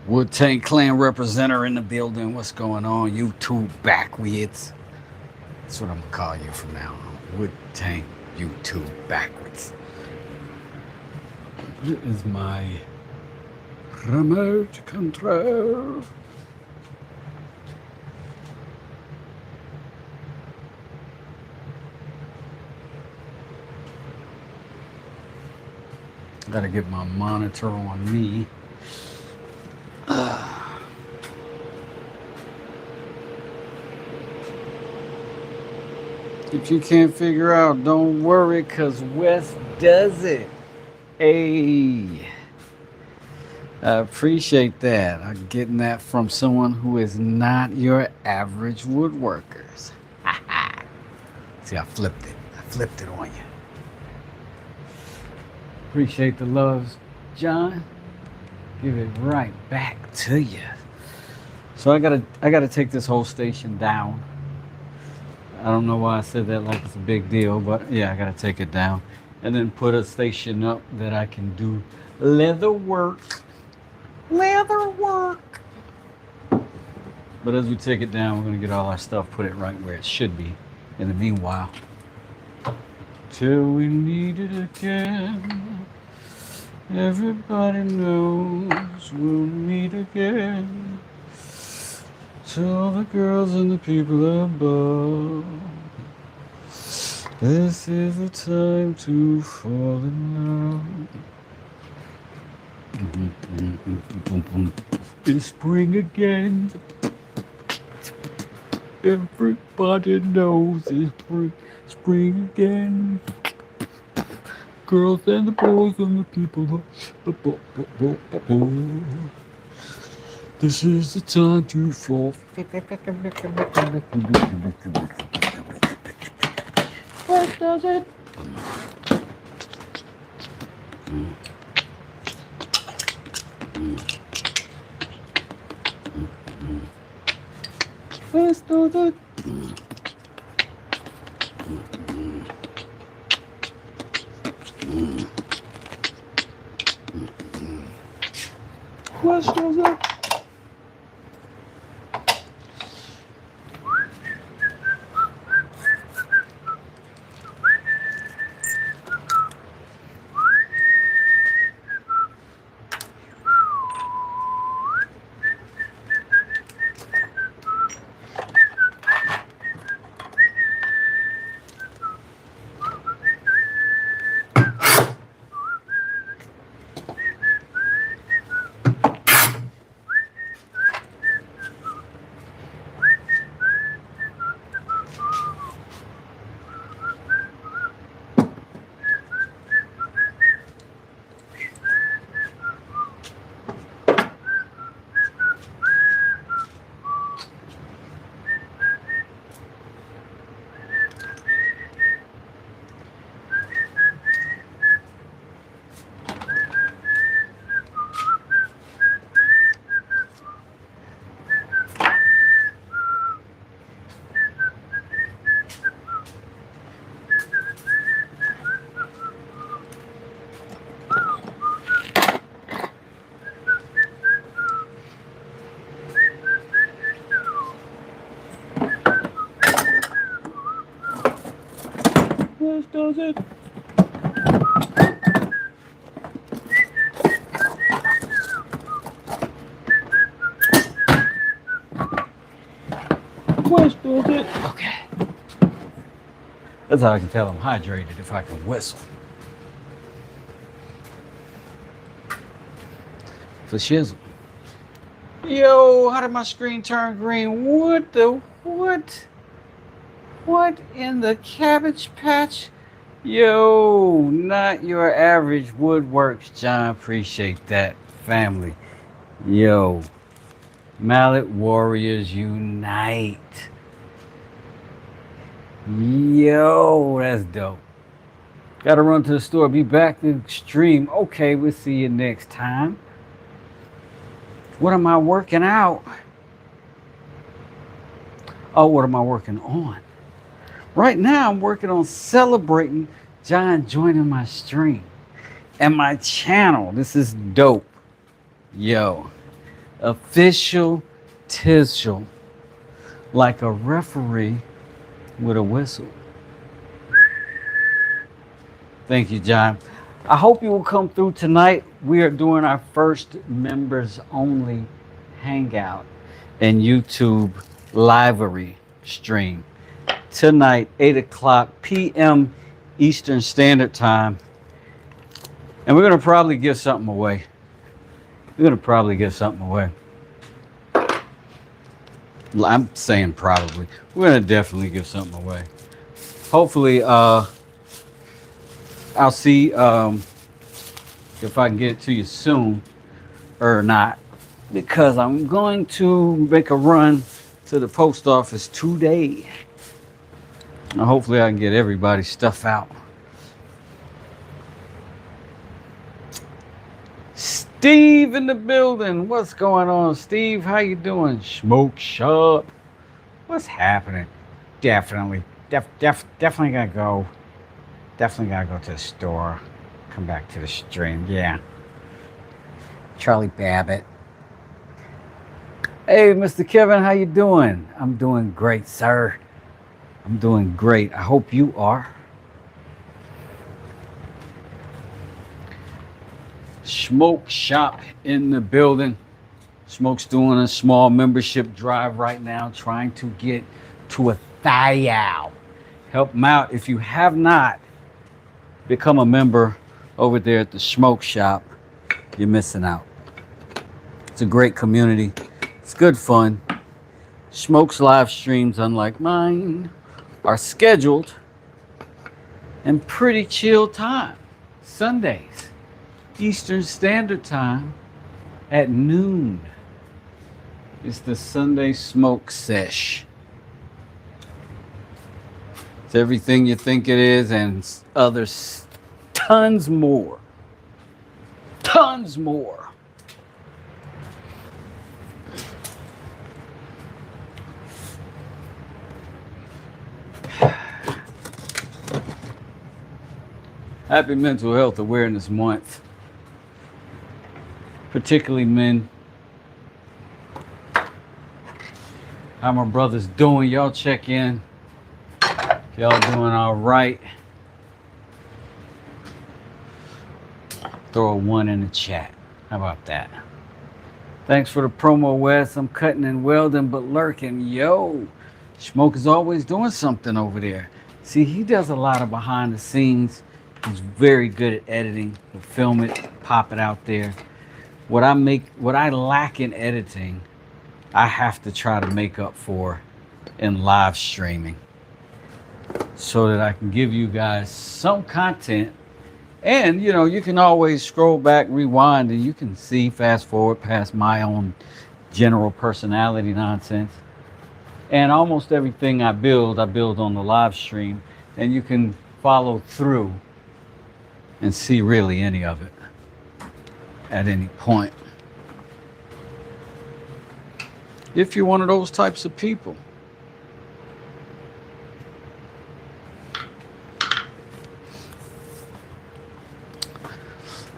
Wood Tank Clan representative in the building. What's going on? YouTube backwards. That's what I'm gonna call you from now on. Wood Tank YouTube backwards. This is my remote control. Gotta get my monitor on me. If you can't figure out, don't worry, cause Wes does it. Hey, I appreciate that. I'm getting that from someone who is not your average woodworkers. See, I flipped it. I flipped it on you. Appreciate the love, John. Give it right back to you. So I gotta take this whole station down. I don't know why I said that like it's a big deal, but yeah, I gotta take it down and then put a station up that I can do leather work. Leather work. But as we take it down, we're gonna get all our stuff, put it right where it should be. In the meanwhile, till we need it again. Everybody knows we'll meet again. To all the girls and the people above, this is the time to fall in love. It's spring again. Everybody knows it's spring again. Girls and the boys and the people. This is the time to fall. What does it? What does it? What does it? What does it? What does it? Okay. That's how I can tell I'm hydrated if I can whistle. For shizzle. Yo, how did my screen turn green? What the what? What in the cabbage patch? Yo, not your average woodworks, John. Appreciate that, family. Yo, Mallet Warriors Unite. Yo, that's dope. Gotta run to the store, be back to stream. Okay, we'll see you next time. What am I working out? Oh, what am I working on? Right now, I'm working on celebrating John joining my stream and my channel. This is dope. Yo, Official Tizzle. Like a referee with a whistle. Thank you, John. I hope you will come through tonight. We are doing our first members only hangout and YouTube livery stream tonight, 8 o'clock p.m. Eastern Standard Time. And we're going to probably give something away. I'm saying probably. We're going to definitely give something away. Hopefully, I'll see if I can get it to you soon or not, because I'm going to make a run to the post office today. And hopefully I can get everybody's stuff out. Steve in the building. What's going on, Steve? How you doing? Smoke Shop. What's happening? Definitely gotta go. Definitely gotta go to the store. Come back to the stream. Yeah. Charlie Babbitt. Hey, Mr. Kevin, how you doing? I'm doing great, sir. I'm doing great. I hope you are. Smoke Shop in the building. Smoke's doing a small membership drive right now, trying to get to 1,000. Help them out. If you have not become a member over there at the Smoke Shop, you're missing out. It's a great community. It's good fun. Smoke's live streams, unlike mine, are scheduled and pretty chill time. Sundays, Eastern Standard Time at noon. It's the Sunday Smoke Sesh. It's everything you think it is and others, tons more. Tons more. Happy Mental Health Awareness Month. Particularly men. How my brothers doing? Y'all check in. Y'all doing all right? Throw a 1 in the chat. How about that? Thanks for the promo, Wes. I'm cutting and welding, but lurking. Yo, Smoke is always doing something over there. See, he does a lot of behind the scenes. He's very good at editing. He'll film it, pop it out there. What I lack in editing, I have to try to make up for in live streaming, so that I can give you guys some content. And you know, you can always scroll back, rewind, and you can see, fast forward past my own general personality nonsense. And almost everything I build on the live stream, and you can follow through and see really any of it at any point, if you're one of those types of people.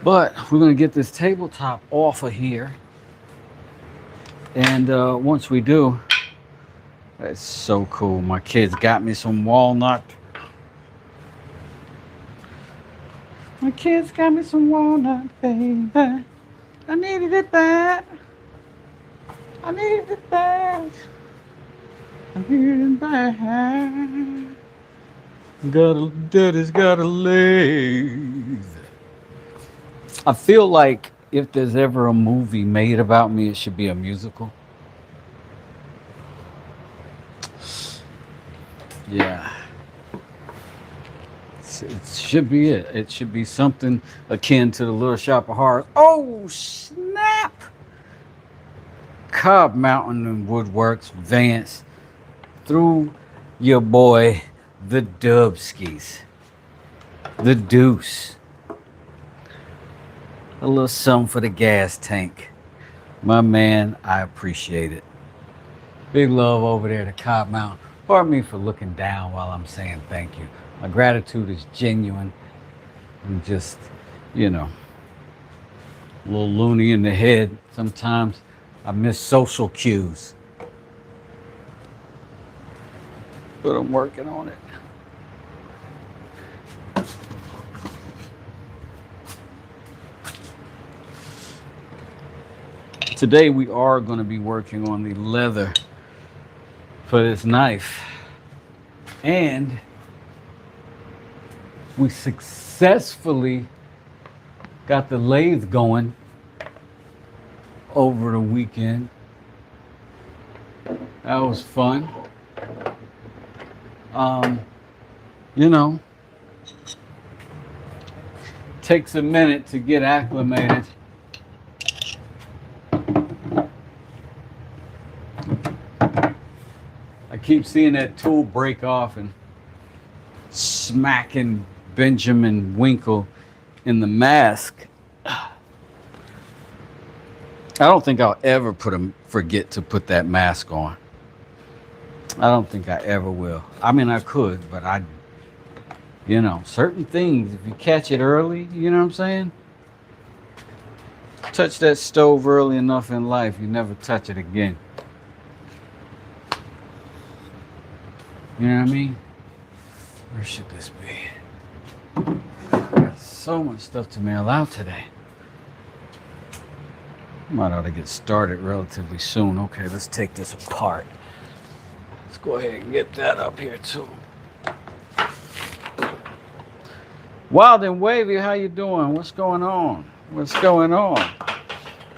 But we're going to get this tabletop off of here, and once we do, that's so cool. My kids got me some walnut. My kids got me some walnut, baby. I needed it bad. I needed it bad. I needed it bad. Daddy's got a leg. I feel like if there's ever a movie made about me, it should be a musical. Yeah. It should be it. It should be something akin to the Little Shop of Horrors. Oh, snap! Cobb Mountain and Woodworks, Vance, through your boy, the Dubskis, the Deuce. A little something for the gas tank. My man, I appreciate it. Big love over there to Cobb Mountain. Pardon me for looking down while I'm saying thank you. My gratitude is genuine. I'm just, you know, a little loony in the head. Sometimes I miss social cues. But I'm working on it. Today we are going to be working on the leather for this knife. And we successfully got the lathe going over the weekend. That was fun. You know, takes a minute to get acclimated. I keep seeing that tool break off and smacking Benjamin Winkle in the mask. I don't think I'll ever forget to put that mask on. I don't think I ever will. I mean, I could, but you know, certain things, if you catch it early, you know what I'm saying? Touch that stove early enough in life, you never touch it again. You know what I mean? Where should this be? Got so much stuff to mail out today. Might ought to get started relatively soon. Okay, let's take this apart. Let's go ahead and get that up here too. Wild and Wavy, how you doing? What's going on? What's going on?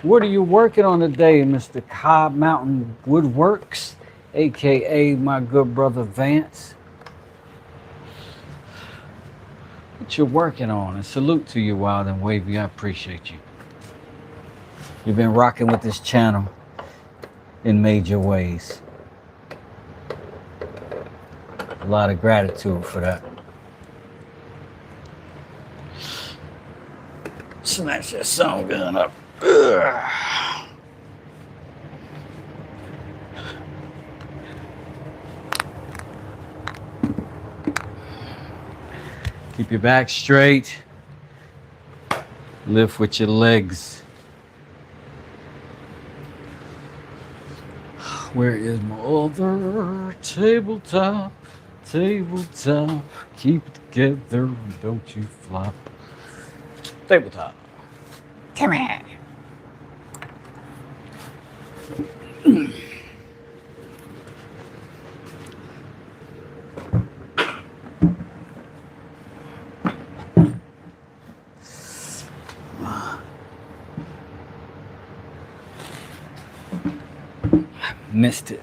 What are you working on today, Mr. Cobb Mountain Woodworks, aka my good brother Vance? What you working on? And salute to you, Wild and Wavy. I appreciate you. You've been rocking with this channel in major ways. A lot of gratitude for that. Snatch that sound gun up. Ugh. Keep your back straight. Lift with your legs. Where is my other tabletop? Tabletop, keep it together, don't you flop. Tabletop. Come here. I missed it.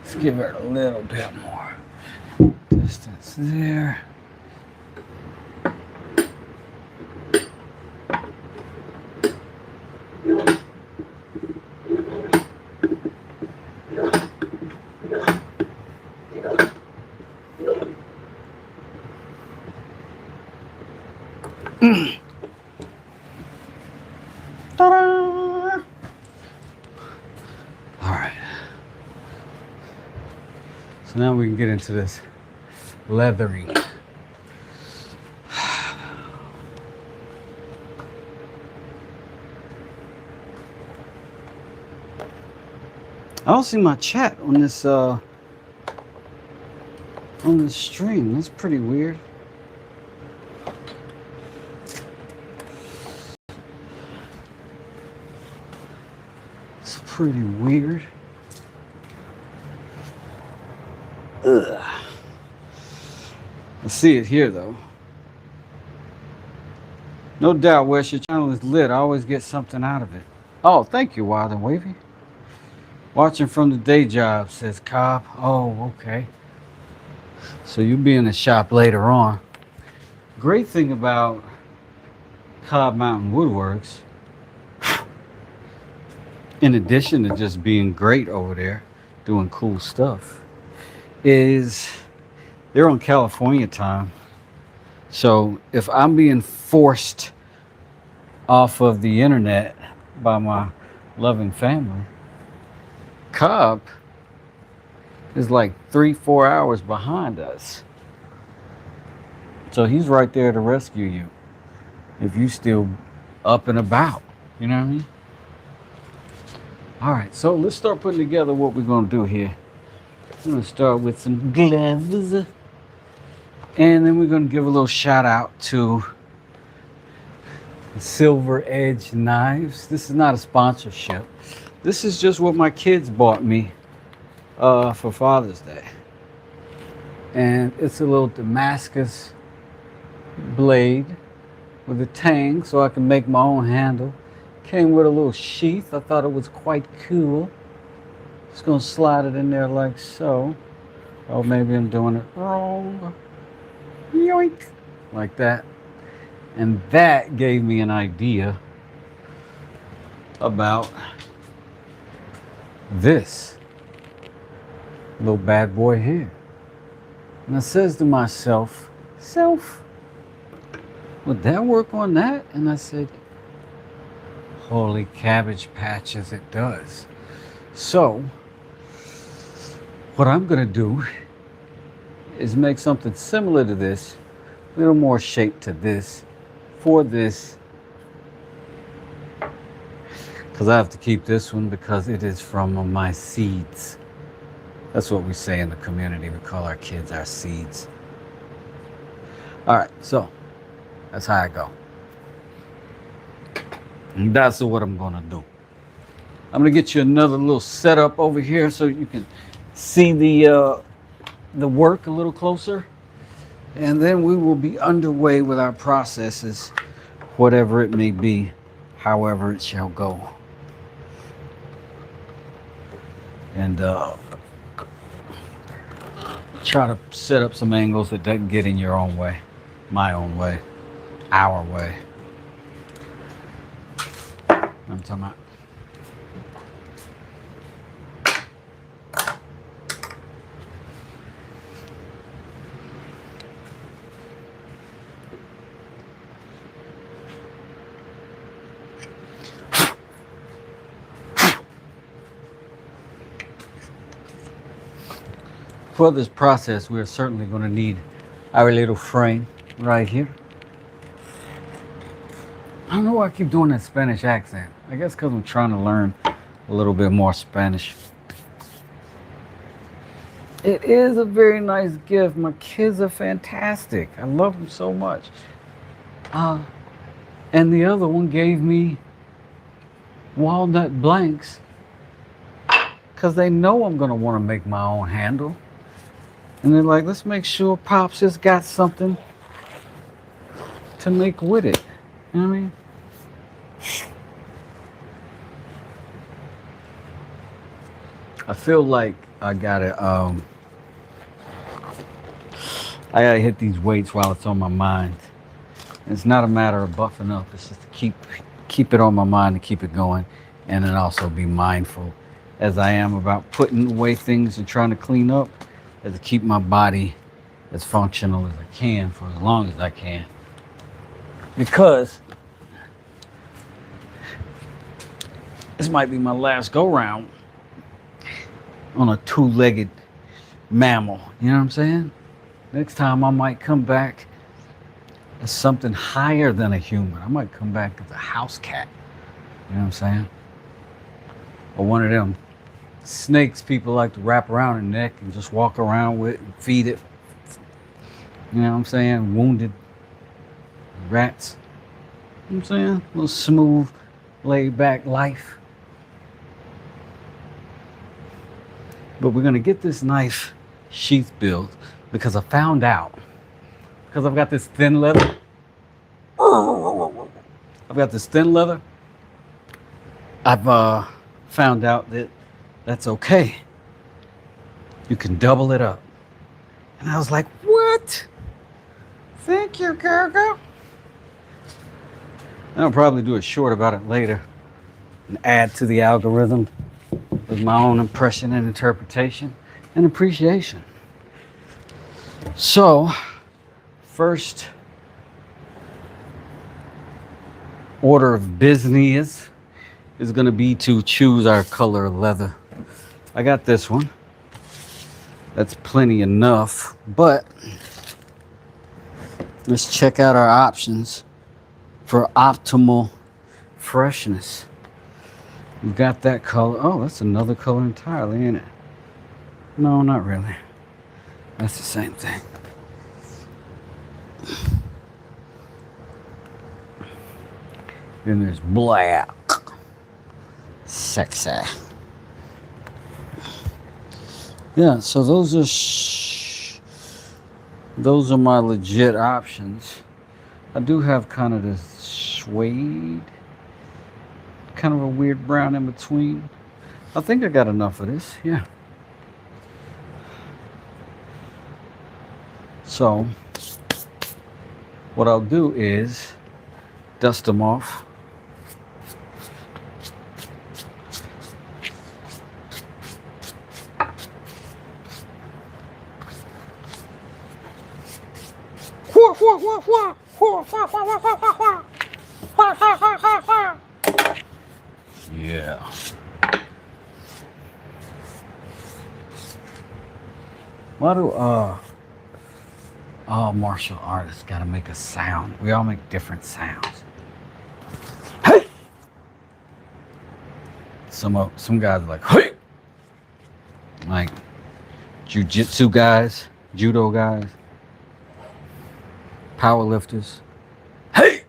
Let's give her a little bit more distance there. Ta-da! All right. So now we can get into this leathering. I don't see my chat on this stream. That's pretty weird. It's pretty weird. Ugh. I see it here though. No doubt, Wes, your channel is lit. I always get something out of it. Oh, thank you, Wild and Wavy. Watching from the day job, says Cobb. Oh, okay. So you'll be in the shop later on. Great thing about Cobb Mountain Woodworks, in addition to just being great over there, doing cool stuff, is they're on California time. So if I'm being forced off of the internet by my loving family, Cobb is like 3-4 hours behind us. So he's right there to rescue you if you still up and about. You know what I mean? All right, so let's start putting together what we're gonna do here. I'm gonna start with some gloves, and then we're gonna give a little shout out to Silver Edge Knives. This is not a sponsorship. This is just what my kids bought me for Father's Day. And it's a little Damascus blade with a tang so I can make my own handle. Came with a little sheath. I thought it was quite cool. Just gonna slide it in there like so. Oh, maybe I'm doing it wrong. Yoink! Like that. And that gave me an idea about this little bad boy here. And I says to myself, would that work on that? And I said, holy cabbage patches, it does. So, what I'm gonna do is make something similar to this, a little more shape to this, for this, because I have to keep this one because it is from my seeds. That's what we say in the community. We call our kids our seeds. All right, so that's how I go. And that's what I'm gonna do. I'm gonna get you another little setup over here so you can see the work a little closer. And then we will be underway with our processes, whatever it may be, however it shall go. And try to set up some angles that doesn't get in your own way, my own way, our way. I'm talking about. For this process, we're certainly going to need our little frame right here. I don't know why I keep doing that Spanish accent. I guess because I'm trying to learn a little bit more Spanish. It is a very nice gift. My kids are fantastic. I love them so much. And the other one gave me walnut blanks because they know I'm going to want to make my own handle. And they're like, let's make sure Pops just got something to make with it. You know what I mean? I feel like I gotta hit these weights while it's on my mind. It's not a matter of buffing up. It's just to keep it on my mind, to keep it going, and then also be mindful, as I am about putting away things and trying to clean up, as to keep my body as functional as I can for as long as I can. Because this might be my last go round on a two-legged mammal. You know what I'm saying? Next time I might come back as something higher than a human. I might come back as a house cat. You know what I'm saying? Or one of them snakes people like to wrap around their neck and just walk around with and feed it. You know what I'm saying? Wounded rats. You know what I'm saying? A little smooth, laid back life. But we're gonna get this knife sheath built because I found out, because I've got this thin leather. I've found out that that's okay. You can double it up. And I was like, what? Thank you, Gogo. I'll probably do a short about it later and add to the algorithm with my own impression and interpretation and appreciation. So, first order of business is going to be to choose our color of leather. I got this one. That's plenty enough, but Let's check out our options for optimal freshness. We got that color. Oh, that's another color entirely, ain't it? No, not really. That's the same thing. Then there's black. Sexy. Yeah, so those are my legit options. I do have kind of this suede, kind of a weird brown in between. I think I got enough of this, yeah. So what I'll do is dust them off. Yeah. Why do all martial artists gotta make a sound? We all make different sounds. Hey! Some guys are like, hey! Like jiu-jitsu guys, judo guys, power lifters. Hey!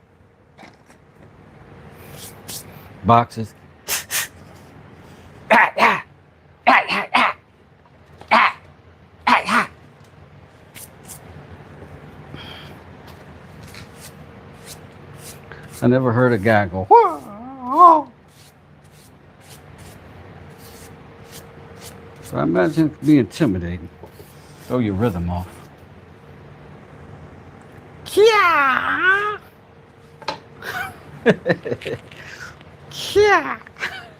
Boxers. I never heard a guy go, whoa. So I imagine it could be intimidating. Throw your rhythm off. Yeah. Yeah.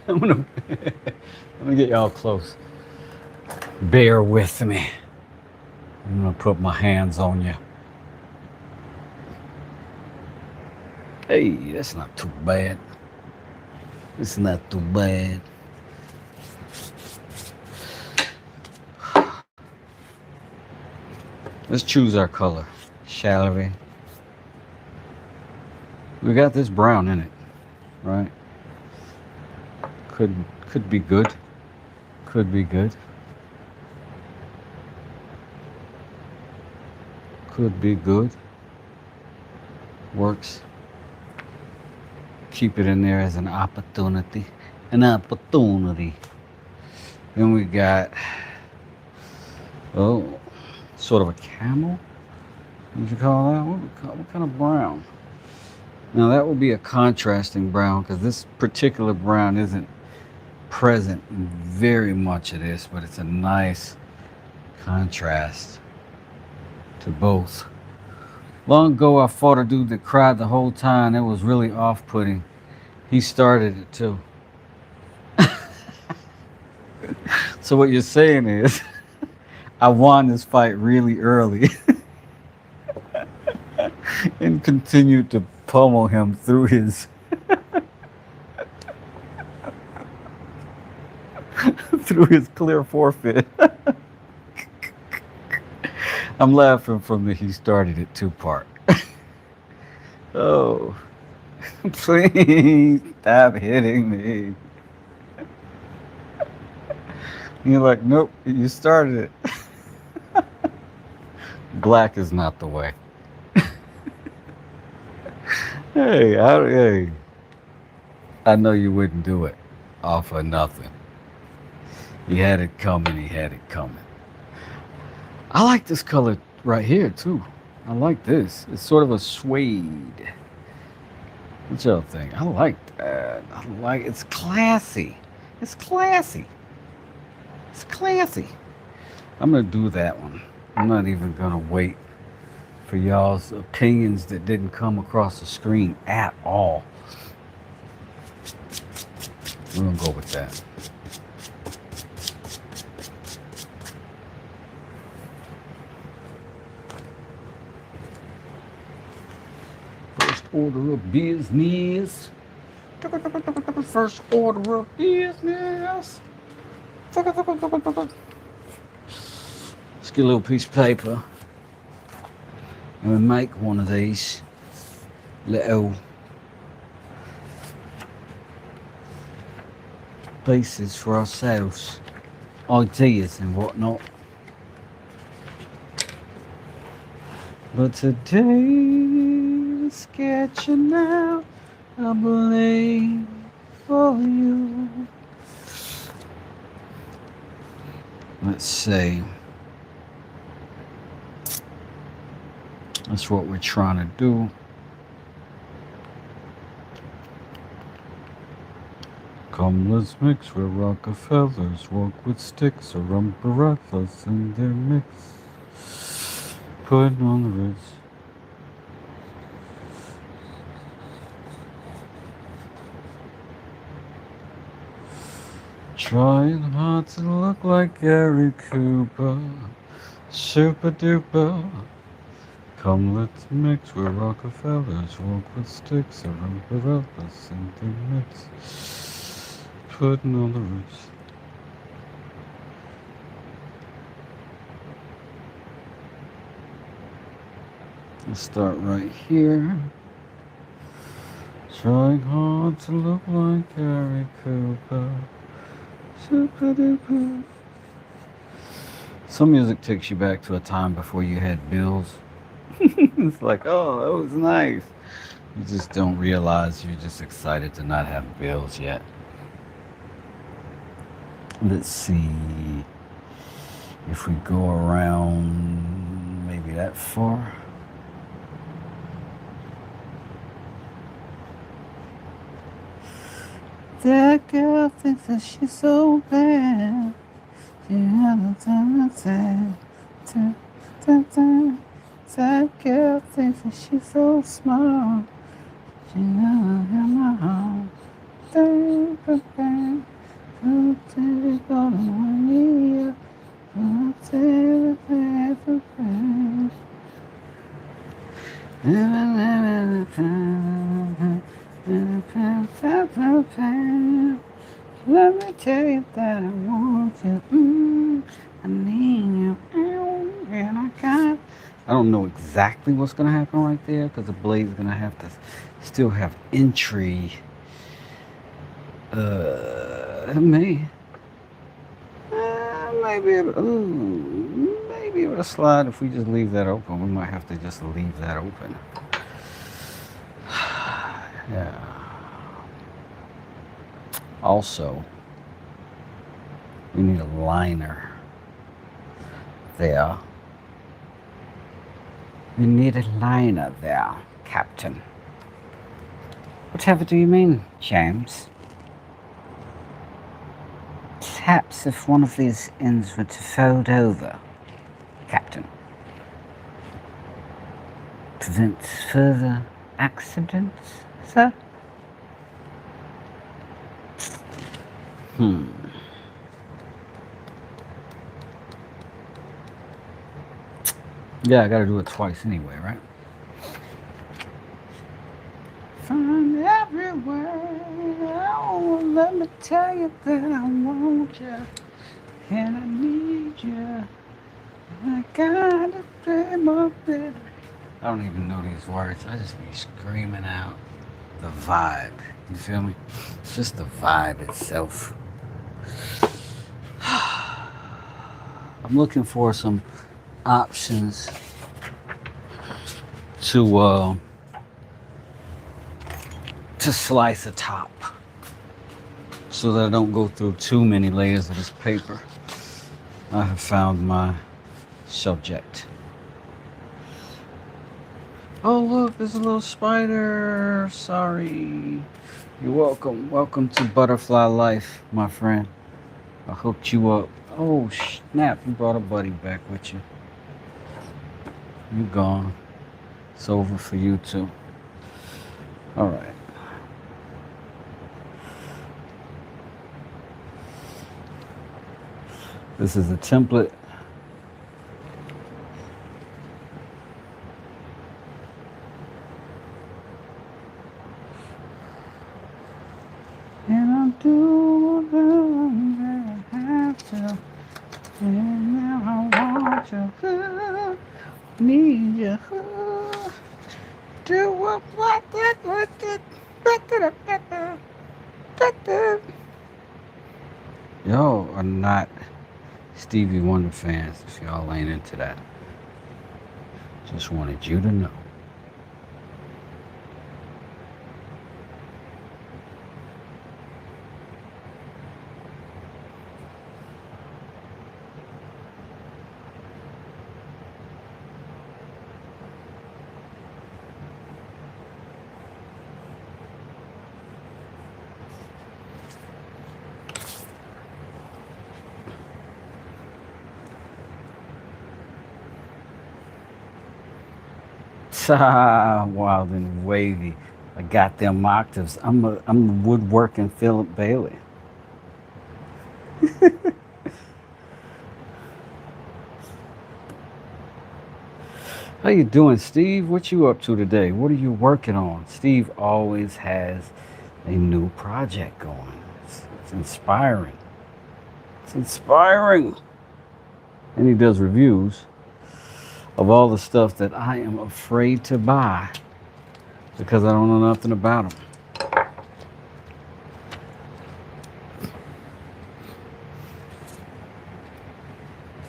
I'm gonna get y'all close. Bear with me. I'm gonna put my hands on you. Hey, that's not too bad. It's not too bad. Let's choose our color. Shall we? We got this brown in it, right? Could be good. Could be good. Could be good. Works. Keep it in there as an opportunity. An opportunity. Then we got, oh, sort of a camel. What would you call that? What kind of brown? Now that would be a contrasting brown because this particular brown isn't present in very much of this, but it's a nice contrast to both. Long ago, I fought a dude that cried the whole time. It was really off-putting. He started it too. So what you're saying is, I won this fight really early and continued to pummel him through his through his clear forfeit. I'm laughing from the he started it too part. Oh, please stop hitting me. You're like, nope, you started it. Black is not the way. Hey, I know you wouldn't do it off of nothing. He had it coming, I like this color right here too. I like this. It's sort of a suede. What y'all think? I like that. It's classy. It's classy. It's classy. I'm gonna do that one. I'm not even gonna wait for y'all's opinions that didn't come across the screen at all. We're gonna go with that. First order of business. First order of business. Let's get a little piece of paper. And we make one of these little pieces for ourselves, ideas and whatnot. But today's sketching out a believe for you. Let's see. That's what we're trying to do. Come, let's mix where Rockefellers walk with sticks or umbrellas in their mix. Putting on the ritz. Trying hard to look like Gary Cooper. Super duper. Come, let's mix where Rockefellers walk with sticks or umbrellas in their mix. Putting on the ritz. Let's start right here. Trying hard to look like Gary Cooper. Super duper. Some music takes you back to a time before you had bills. It's like, oh, that was nice. You just don't realize you're just excited to not have bills yet. Let's see if we go around maybe that far. That girl thinks that she's so bad. She has a time. That girl thinks that she's so smart. She never had my heart. Let me tell you that I want you. I need you. And I got. I don't know exactly what's gonna happen right there because the blade's gonna have to still have entry. Maybe able to slide if we just leave that open. We might have to just leave that open. Yeah. Also, we need a liner there. We need a liner there, Captain. Whatever do you mean, James? Perhaps if one of these ends were to fold over, Captain. Prevents further accidents, sir? Yeah, I gotta do it twice anyway, right? From everywhere, oh, let me tell you that I want you, and I need you. I gotta pay my bill. I don't even know these words. I just be screaming out the vibe. You feel me? It's just the vibe itself. I'm looking for some options to slice a top so that I don't go through too many layers of this paper. I have found my subject. Oh look, there's a little spider. Sorry. You're welcome. Welcome to Butterfly Life, my friend. I hooked you up. Oh snap, you brought a buddy back with you. You gone. It's over for you too. Alright. This is a template. And I'll do whatever I have to. And now I want you, need you. Y'all are not Stevie Wonder fans if y'all ain't into that. Just wanted you to know. Wild and wavy. I got them octaves. I'm a woodworking Philip Bailey. How you doing, Steve? What you up to today? What are you working on? Steve always has a new project going. It's inspiring. It's inspiring. And he does reviews of all the stuff that I am afraid to buy because I don't know nothing about them.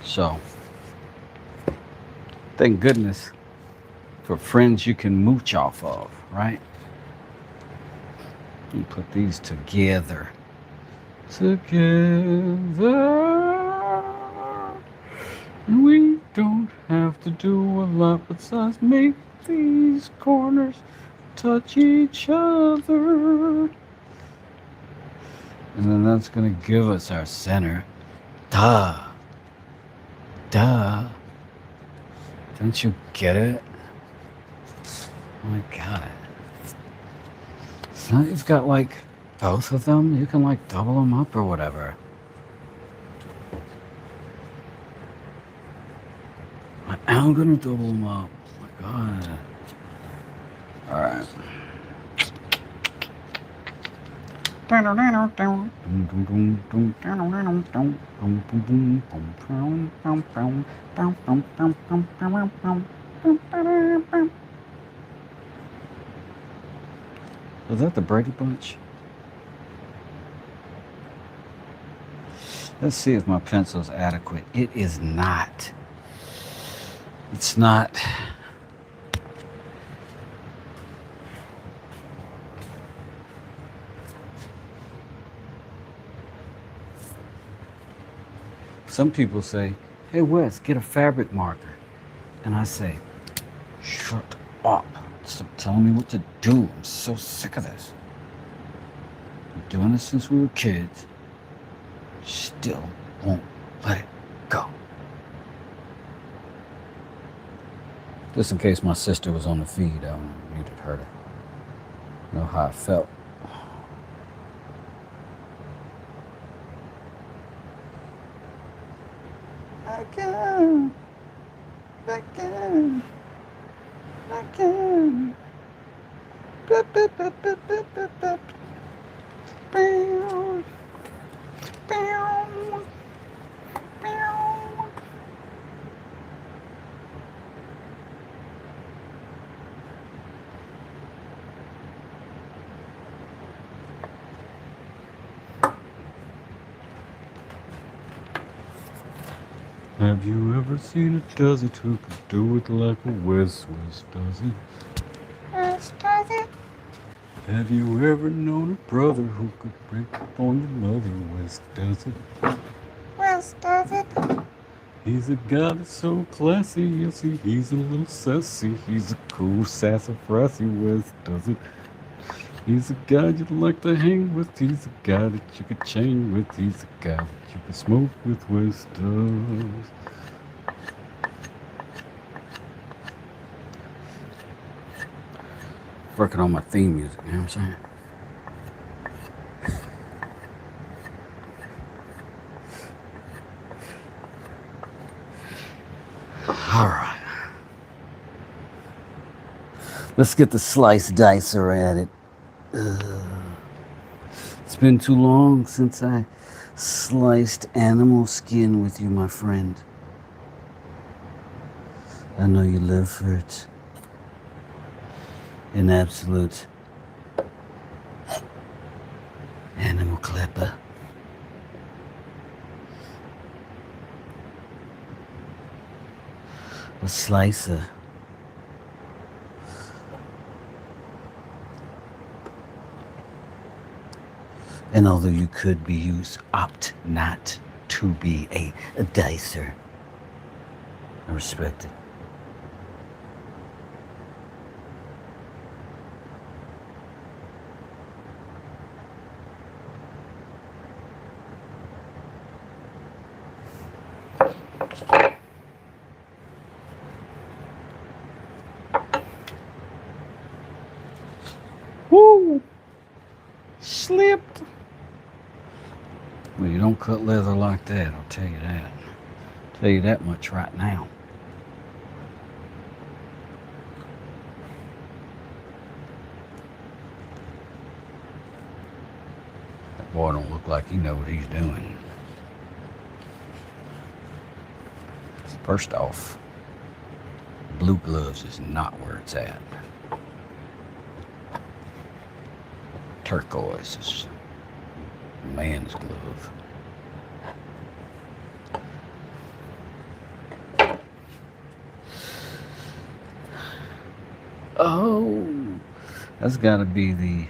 So, thank goodness for friends you can mooch off of, right? You put these together. We don't have to do a lot besides make these corners touch each other. And then that's going to give us our center. Duh. Don't you get it? Oh my God. So now you've got like both of them. You can like double them up or whatever. I'm going to double them up. Oh my God. All right. Was that the Brady Bunch? Let's see if my pencil's adequate. It is not. It's not. Some people say, hey Wes, get a fabric marker. And I say, shut up. Stop telling me what to do. I'm so sick of this. I'm doing this since we were kids. Still won't let it go. Just in case my sister was on the feed, I muted her to know how I felt. Back in. Have you ever seen a desert who could do it like a West does it? West does it. Have you ever known a brother who could break up on your mother? West does it. West does it. He's a guy that's so classy, you'll see he's a little sassy. He's a cool sassafrasy, West does it. He's a guy you'd like to hang with. He's a guy that you could chain with. He's a guy that you could smoke with. West does. Working on my theme music, you know what I'm saying? All right. Let's get the slice dicer at it. It's been too long since I sliced animal skin with you, my friend. I know you live for it. An absolute animal clipper. A slicer. And although you could be used, opt not to be a dicer. I respect it. Woo! Slipped. Well, you don't cut leather like that, I'll tell you that. Tell you that much right now. That boy don't look like he know what he's doing. First off, blue gloves is not where it's at. Turquoise is a man's glove. Oh, that's got to be the...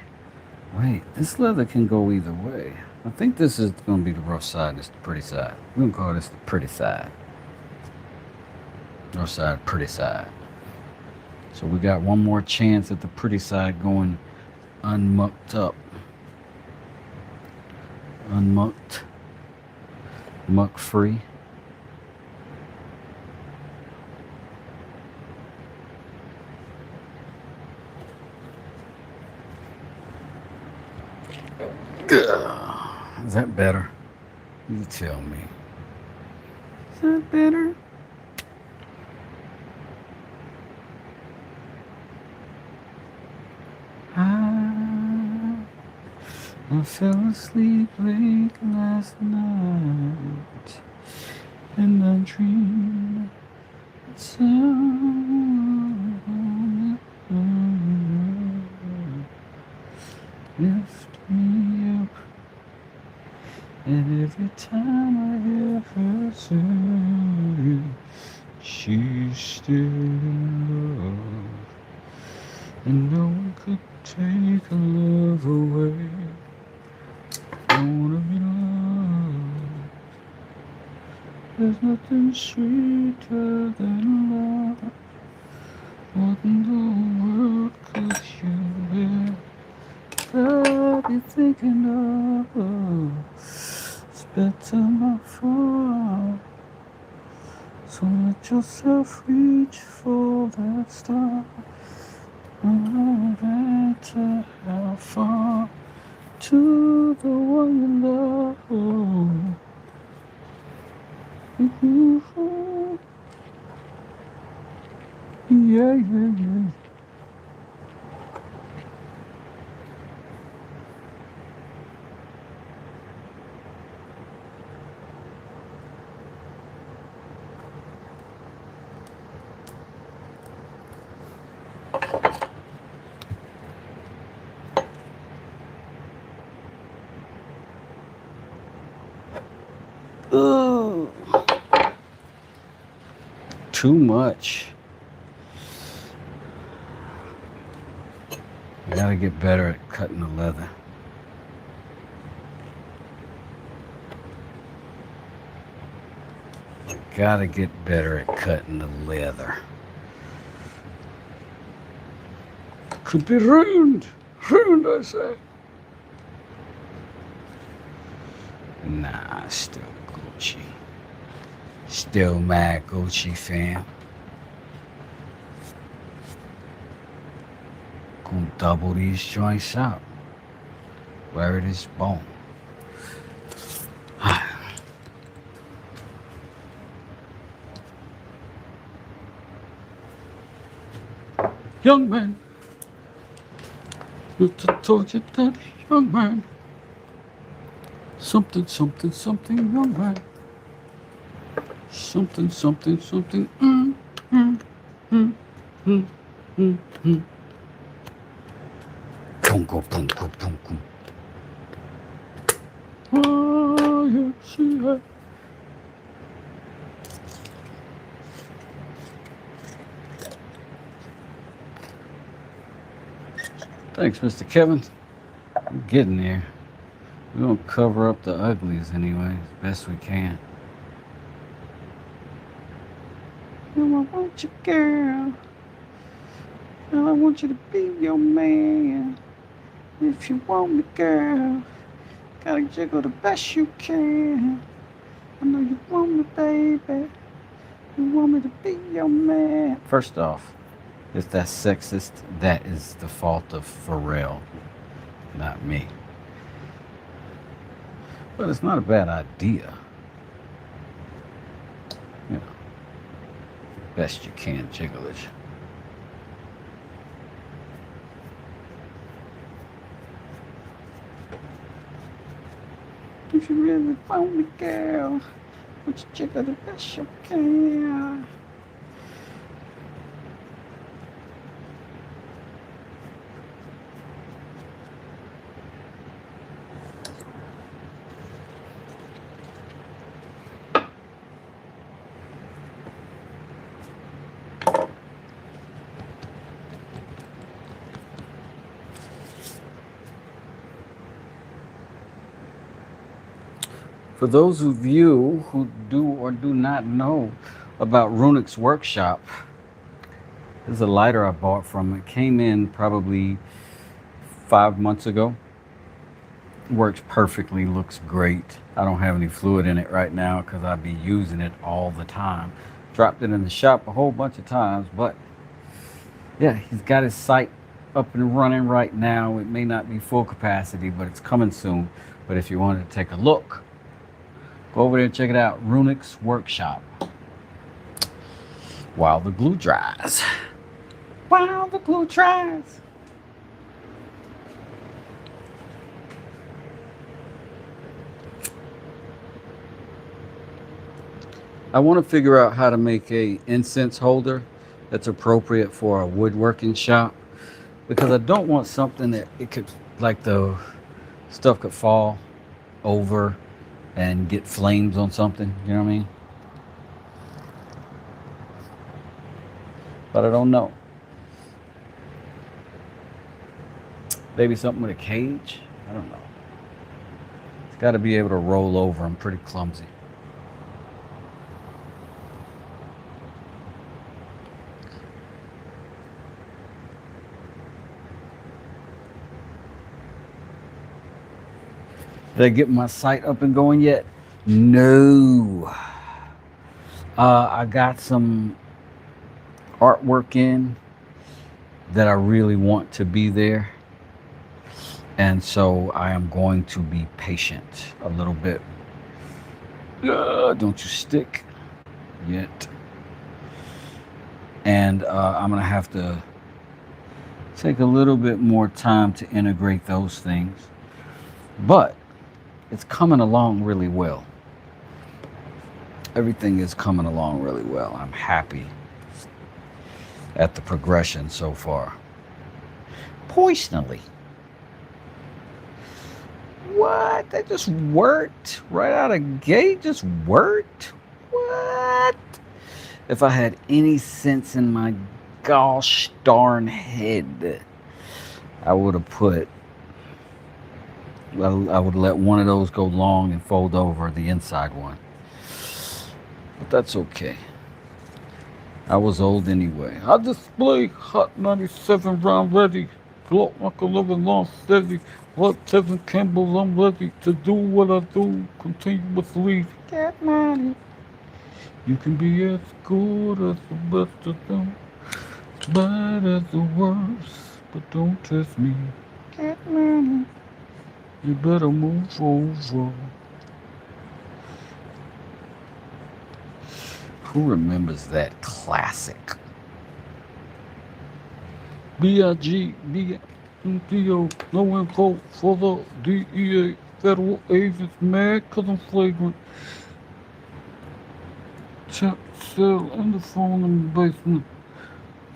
Wait, this leather can go either way. I think this is going to be the rough side. This is the pretty side. We're going to call this the pretty side. Rough side, pretty side. So we got one more chance at the pretty side going unmucked up. Unmucked. Muck free. Is that better? You tell me. Is that better? I fell asleep late last night, and I dreamed someone lift me up, and every time I hear her say she's still in love, and no one could take her love away. I wanna be loved. There's nothing sweeter than love. What in the world could you ever be thinking of? It's better not fall. So let yourself reach for that star. No matter how far. To the one you love. Yeah, yeah, yeah. Ugh. Too much. I gotta get better at cutting the leather. Gotta get better at cutting the leather. Could be ruined. Ruined, I say. Nah, still Gucci. Still mad Gucci fam. Gonna double these joints out. Where it is bone. Young man, I told you that, young man. Something, something, something, young man. Something, something, something. Oh, yeah, she had. Thanks, Mr. Kevin. We're getting there. We're gonna cover up the uglies anyway, as best we can. Oh, I want you, girl. Oh, I want you to be your man. If you want me, girl, gotta jiggle the best you can. I know you want me, baby. You want me to be your man. First off, if that's sexist, that is the fault of Pharrell, not me. But it's not a bad idea. You know, best you can jiggle it. If you really want me, girl, would you jiggle the best you can? For those of you who do or do not know about Runic's Workshop, this is a lighter I bought from. It came in probably 5 months ago. Works perfectly, looks great. I don't have any fluid in it right now because I'd be using it all the time. Dropped it in the shop a whole bunch of times, but yeah, he's got his site up and running right now. It may not be full capacity, but it's coming soon. But if you wanted to take a look, go over there and check it out. Runic's Workshop. While the glue dries. While the glue dries. I want to figure out how to make a incense holder that's appropriate for a woodworking shop, because I don't want something that it could, like the stuff could fall over and get flames on something, you know what I mean? But I don't know. Maybe something with a cage? I don't know. It's got to be able to roll over. I'm pretty clumsy. Did I get my site up and going yet? No. I got some artwork in that I really want to be there. And so I am going to be patient a little bit. Don't you stick yet. And I'm going to have to take a little bit more time to integrate those things. But it's coming along really well. Everything is coming along really well. I'm happy at the progression so far. Personally. What? That just worked right out of gate? Just worked? What? If I had any sense in my gosh darn head, I would have put, I would let one of those go long and fold over the inside one. But that's okay. I was old anyway. I display Hot 97 round ready. Float like a living long steady. What Tevin Campbell, I'm ready to do what I do continuously. Get money. You can be as good as the best of them, as bad as the worst, but don't test me. Get money. You better move over. Who remembers that classic? B.I.G. B.I.G. No info for the DEA. Federal agents mad cause I'm flagrant. Chat cell in the phone in the basement.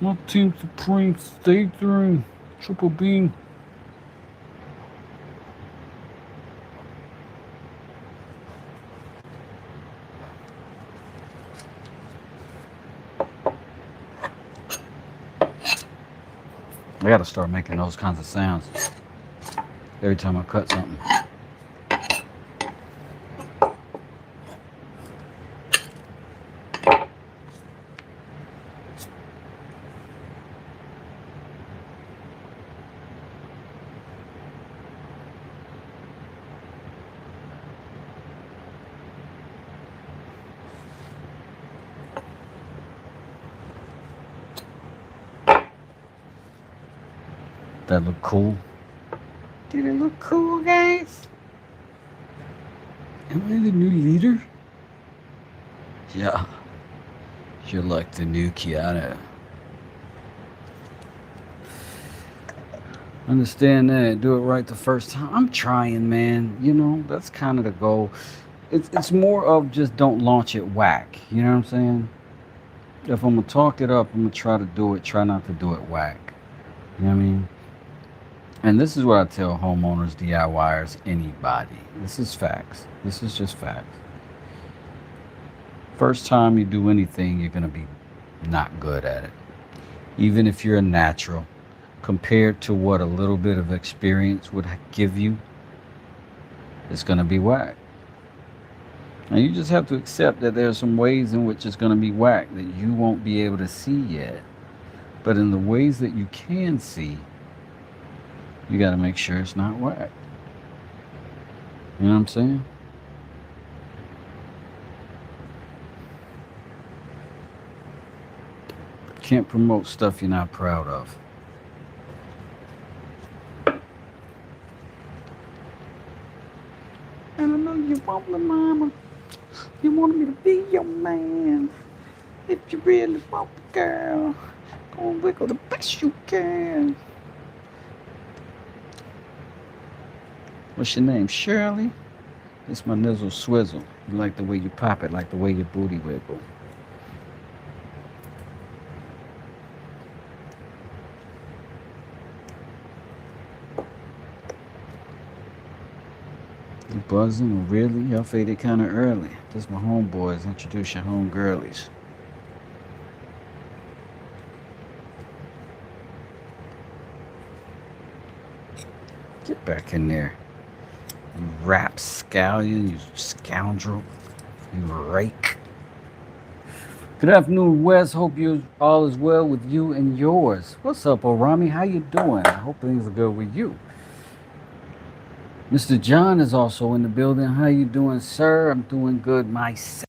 My team supreme, stay during triple beam. I gotta start making those kinds of sounds every time I cut something. That look cool. Did it look cool, guys? Am I the new leader? Yeah. You're like the new Kiana. Understand that. Do it right the first time. I'm trying, man. You know, that's kind of the goal. It's more of just don't launch it whack. You know what I'm saying? If I'm gonna talk it up, I'm gonna try to do it. Try not to do it whack. You know what I mean? And this is what I tell homeowners, DIYers, anybody. This is facts. This is just facts. First time you do anything, you're gonna be not good at it. Even if you're a natural, compared to what a little bit of experience would give you, it's gonna be whack. And you just have to accept that there are some ways in which it's gonna be whack that you won't be able to see yet. But in the ways that you can see, you gotta make sure it's not whack. You know what I'm saying? Can't promote stuff you're not proud of. And I know you want me, mama. You want me to be your man. If you really want the girl, go and wiggle the best you can. What's your name, Shirley? It's my nizzle swizzle. You like the way you pop it, like the way your booty wiggle. You buzzing? Really? Y'all faded kind of early. This my homeboys. Introduce your home girlies. Get back in there. You rapscallion, you scoundrel, you rake. Good afternoon, Wes. Hope you all is well with you and yours. What's up, Orami? How you doing? I hope things are good with you. Mr. John is also in the building. How you doing, sir? I'm doing good myself.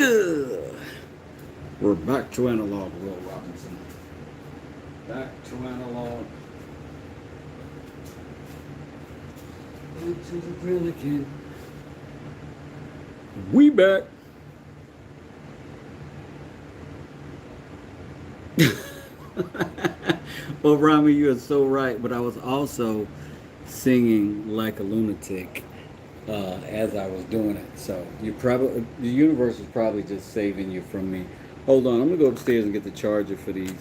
We're back to analog, Will Robinson. Back to analog. Back to the grill again. We back. Well, Rami, you are so right. But I was also singing like a lunatic as I was doing it. So the universe is probably just saving you from me. Hold on, I'm gonna go upstairs and get the charger for these.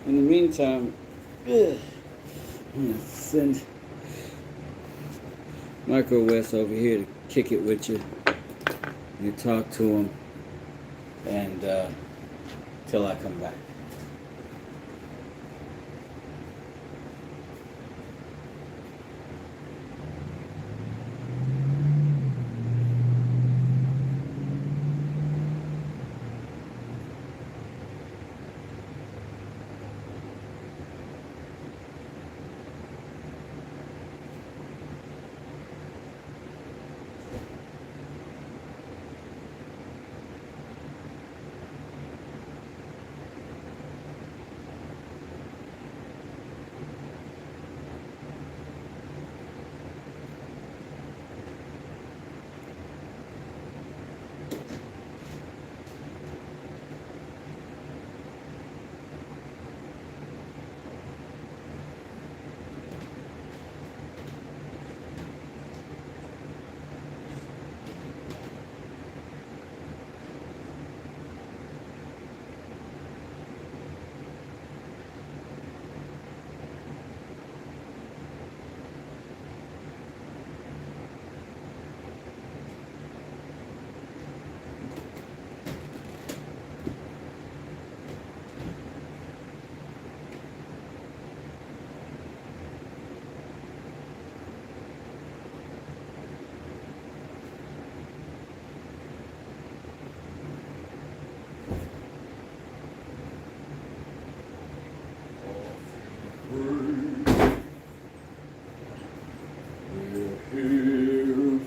In the meantime, I'm gonna send Michael West over here to kick it with you. You talk to him, and till I come back.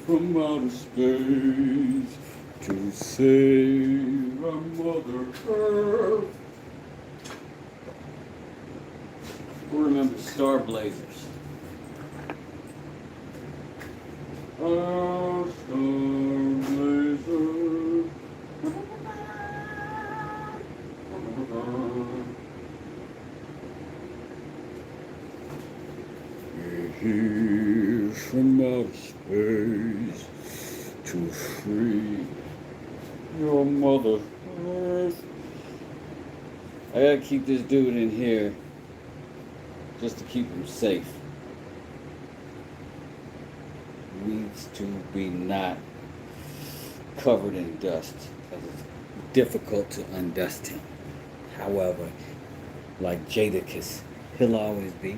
From outer space to save our Mother Earth. Who remembers Star Blazers? Oh, Star Blazers. We're here from outer space to free your Mother Earth. I gotta keep this dude in here just to keep him safe. Needs to be not covered in dust because it's difficult to undust him. However, like Jadakiss, he'll always be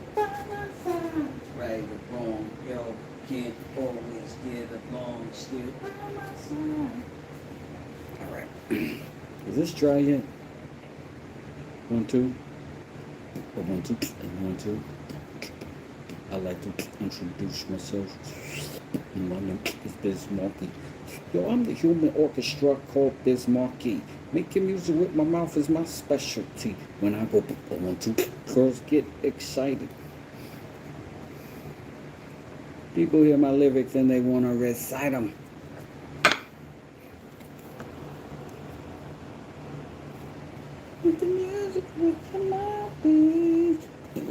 right or wrong. Yo, can't always get along still by my side. All right. Is this dry yet? 1, 2. Or 1, 2. And 1, 2. I like to introduce myself. My name is Biz Markie. Yo, I'm the human orchestra called Biz Markie. Making music with my mouth is my specialty. When I go 1, 2, girls get excited. People hear my lyrics and they want to recite them. With the music, with the mouthpiece. The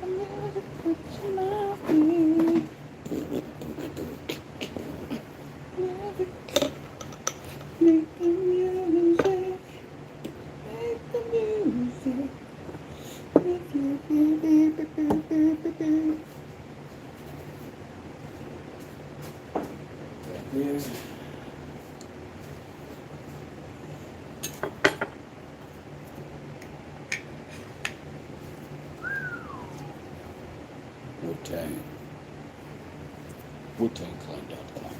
music, with the mouthpiece. Make the music. Make the music. Yes. Wu-Tang. WuTangClan.com.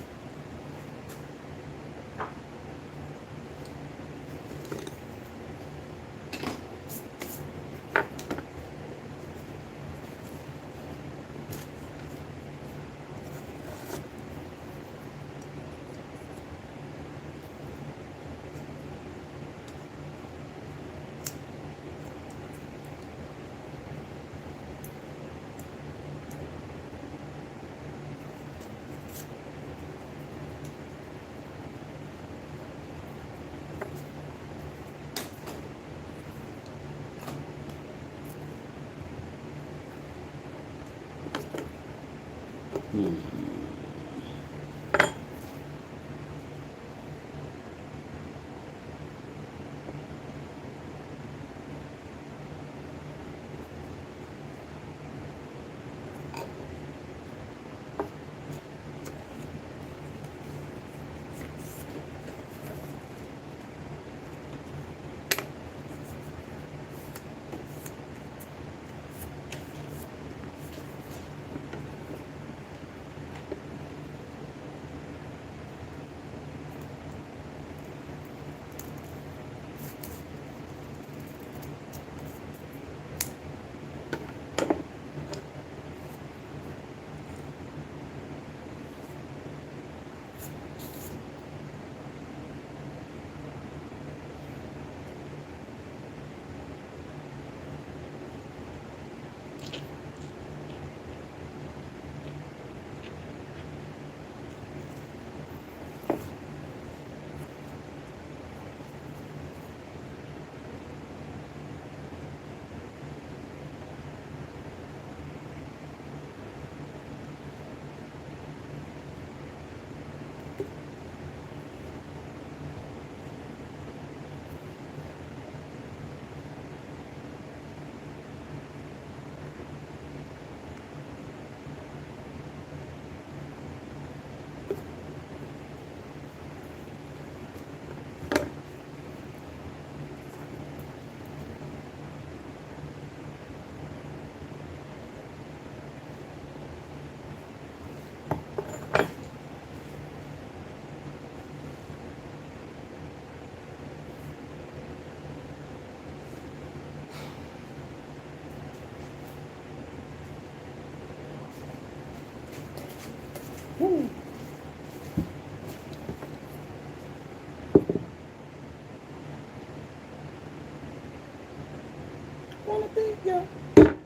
Wanna be your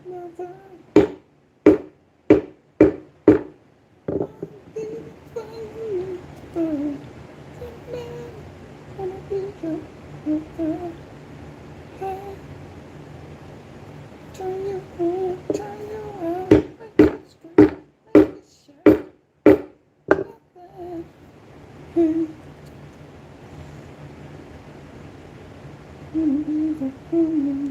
lover. Wanna be your lover. Hey, turn you on, turn you on. Make it scream, make it shout. Hey, wanna be the lover.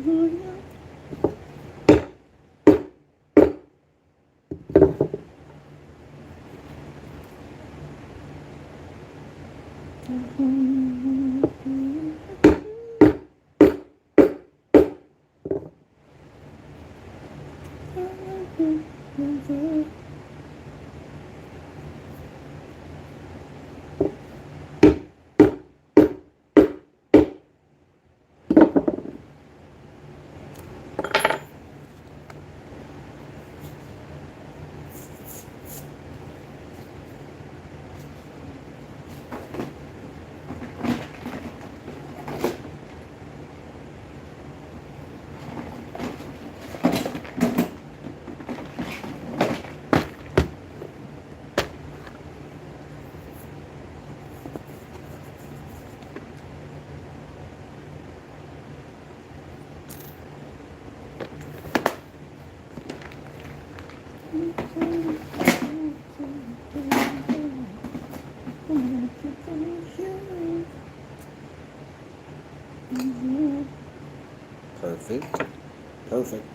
Perfect. Perfect.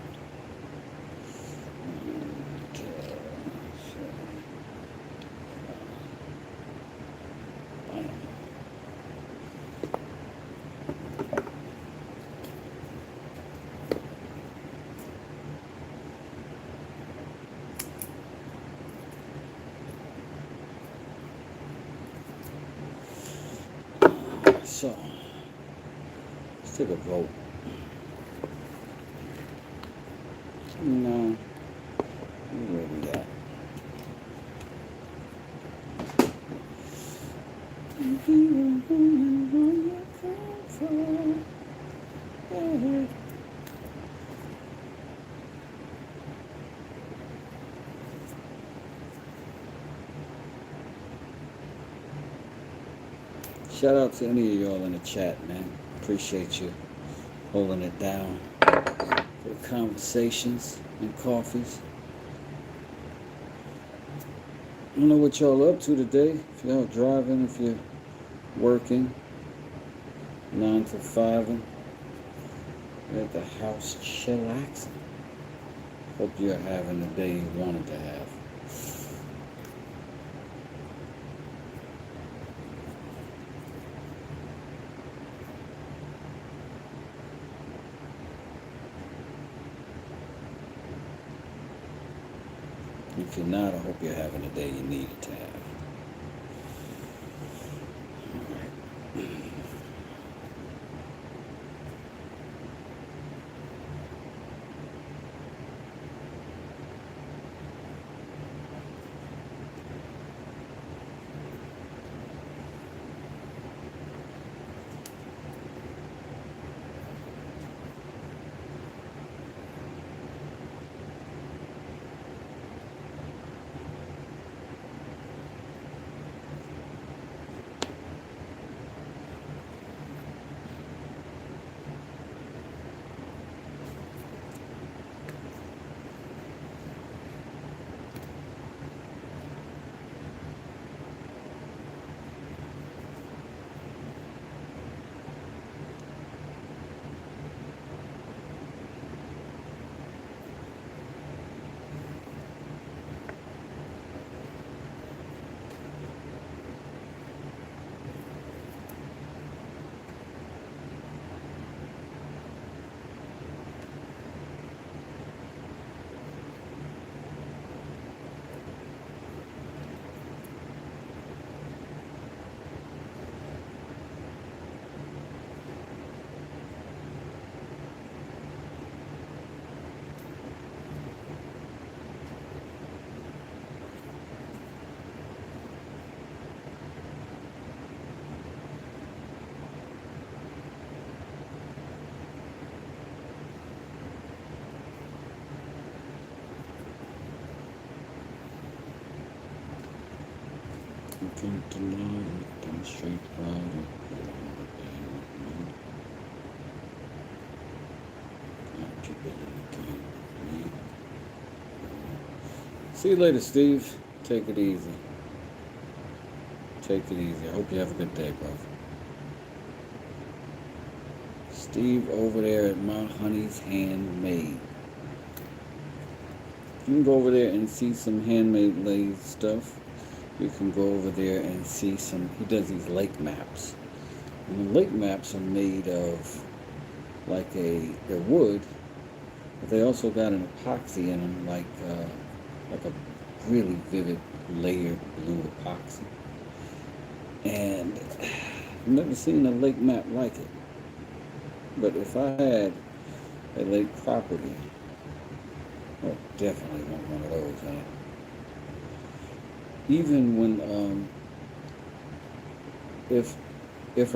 So, let's take a vote. No, where we at? Shout out to any of y'all in the chat, man. Appreciate you holding it down for the conversations and coffees. I don't know what y'all up to today. If y'all driving, if you're working, 9 to 5, you're at the house chillaxing. Hope you're having the day you wanted to have. If you're not, I hope you're having the day you needed to have. All right. Come to life, demonstrate pride. See you later, Steve. Take it easy. Take it easy. I hope you have a good day, bro. Steve over there at Mount Honey's Handmade. You can go over there and see some handmade laid stuff. You can go over there and see some. He does these lake maps. And the lake maps are made of they're wood, but they also got an epoxy in them, like a really vivid layered blue epoxy. And I've never seen a lake map like it. But if I had a lake property, I definitely want one of those, man. Even when if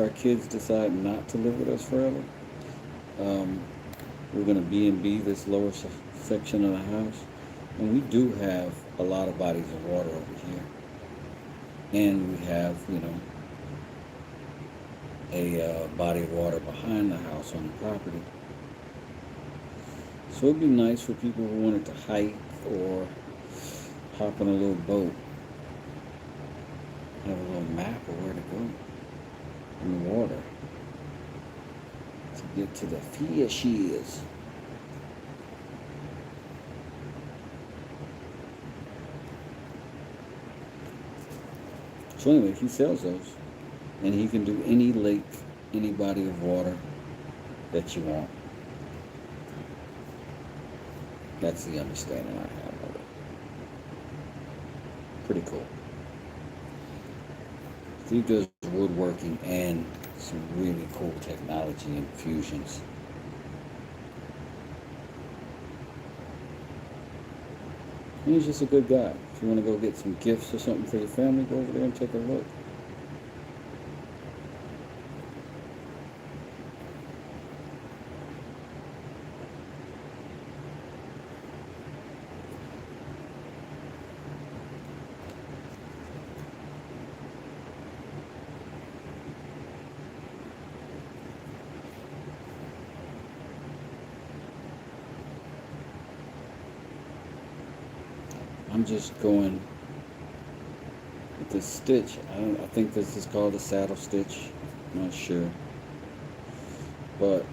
our kids decide not to live with us forever, we're gonna B&B this lower section of the house, and we do have a lot of bodies of water over here, and we have a body of water behind the house on the property. So it'd be nice for people who wanted to hike or hop on a little boat, have a little map of where to go in the water to get to the fishes. So anyway, he sells those, and he can do any lake, any body of water that you want. That's the understanding I have of it. Pretty cool. Steve does woodworking and some really cool technology infusions. And he's just a good guy. If you want to go get some gifts or something for your family, go over there and take a look. I'm just going this stitch. I think this is called a saddle stitch. I'm not sure. But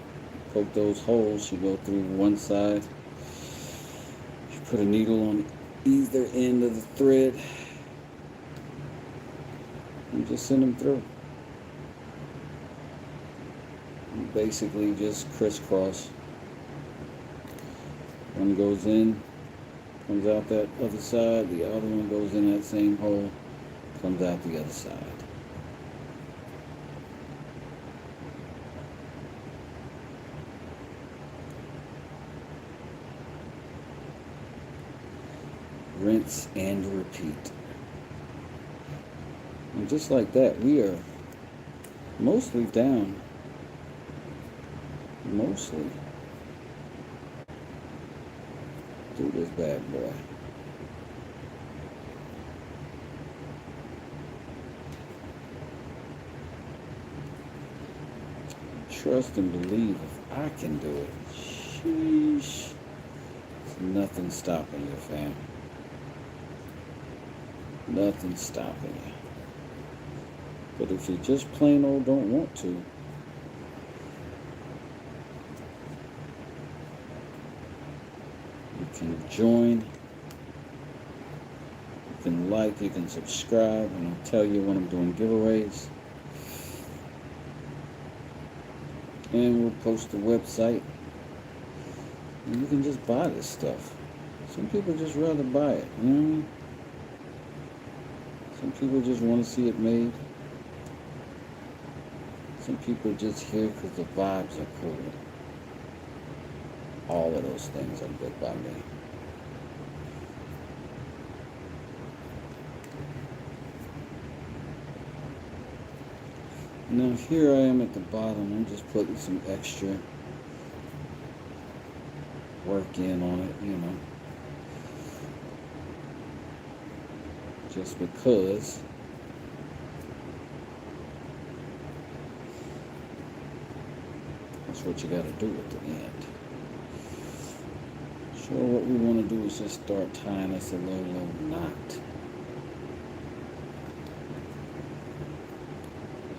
poke those holes. You go through one side. You put a needle on either end of the thread. And just send them through. And basically just crisscross. One goes in, comes out that other side. The other one goes in that same hole, comes out the other side. Rinse and repeat. And just like that, we are mostly down. Mostly. Do this bad boy. Trust and believe if I can do it. Sheesh. There's nothing stopping you, fam. Nothing stopping you. But if you just plain old don't want to, you can join, you can like, you can subscribe, and I'll tell you when I'm doing giveaways. And we'll post the website. And you can just buy this stuff. Some people just rather buy it, you know what I mean? Some people just want to see it made. Some people just here because the vibes are cool. All of those things are good by me. Now here I am at the bottom. I'm just putting some extra work in on it, you know. Just because that's what you got to do at the end. So what we want to do is just start tying us a low knot.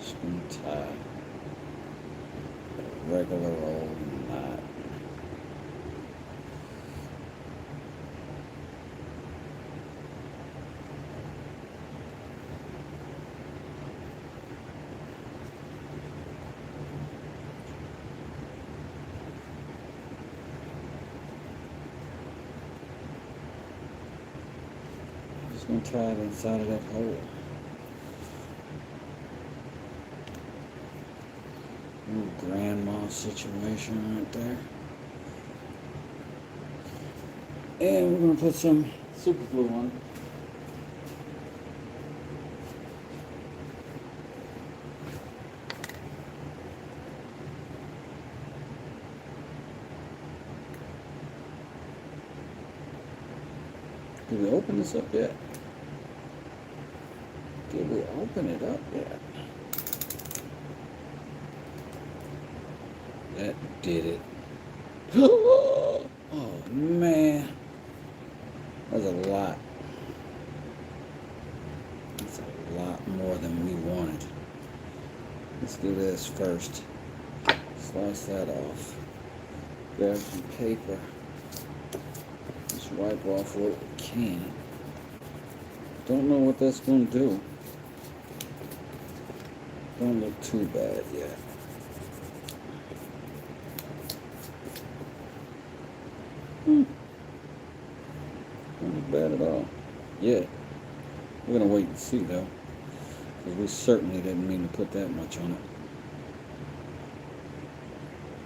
Just going to tie a regular old knot. Going to tie it inside of that hole. Little grandma situation right there. And we're going to put some super glue on it. Did we open this up yet? Did we open it up yet? That did it. Oh man. That's a lot. That's a lot more than we wanted. Let's do this first. Slice that off. Grab some paper. Just wipe off what we can. Don't know what that's going to do. Don't look too bad yet. Don't look bad at all. Yeah. We're going to wait and see though. Because we certainly didn't mean to put that much on it.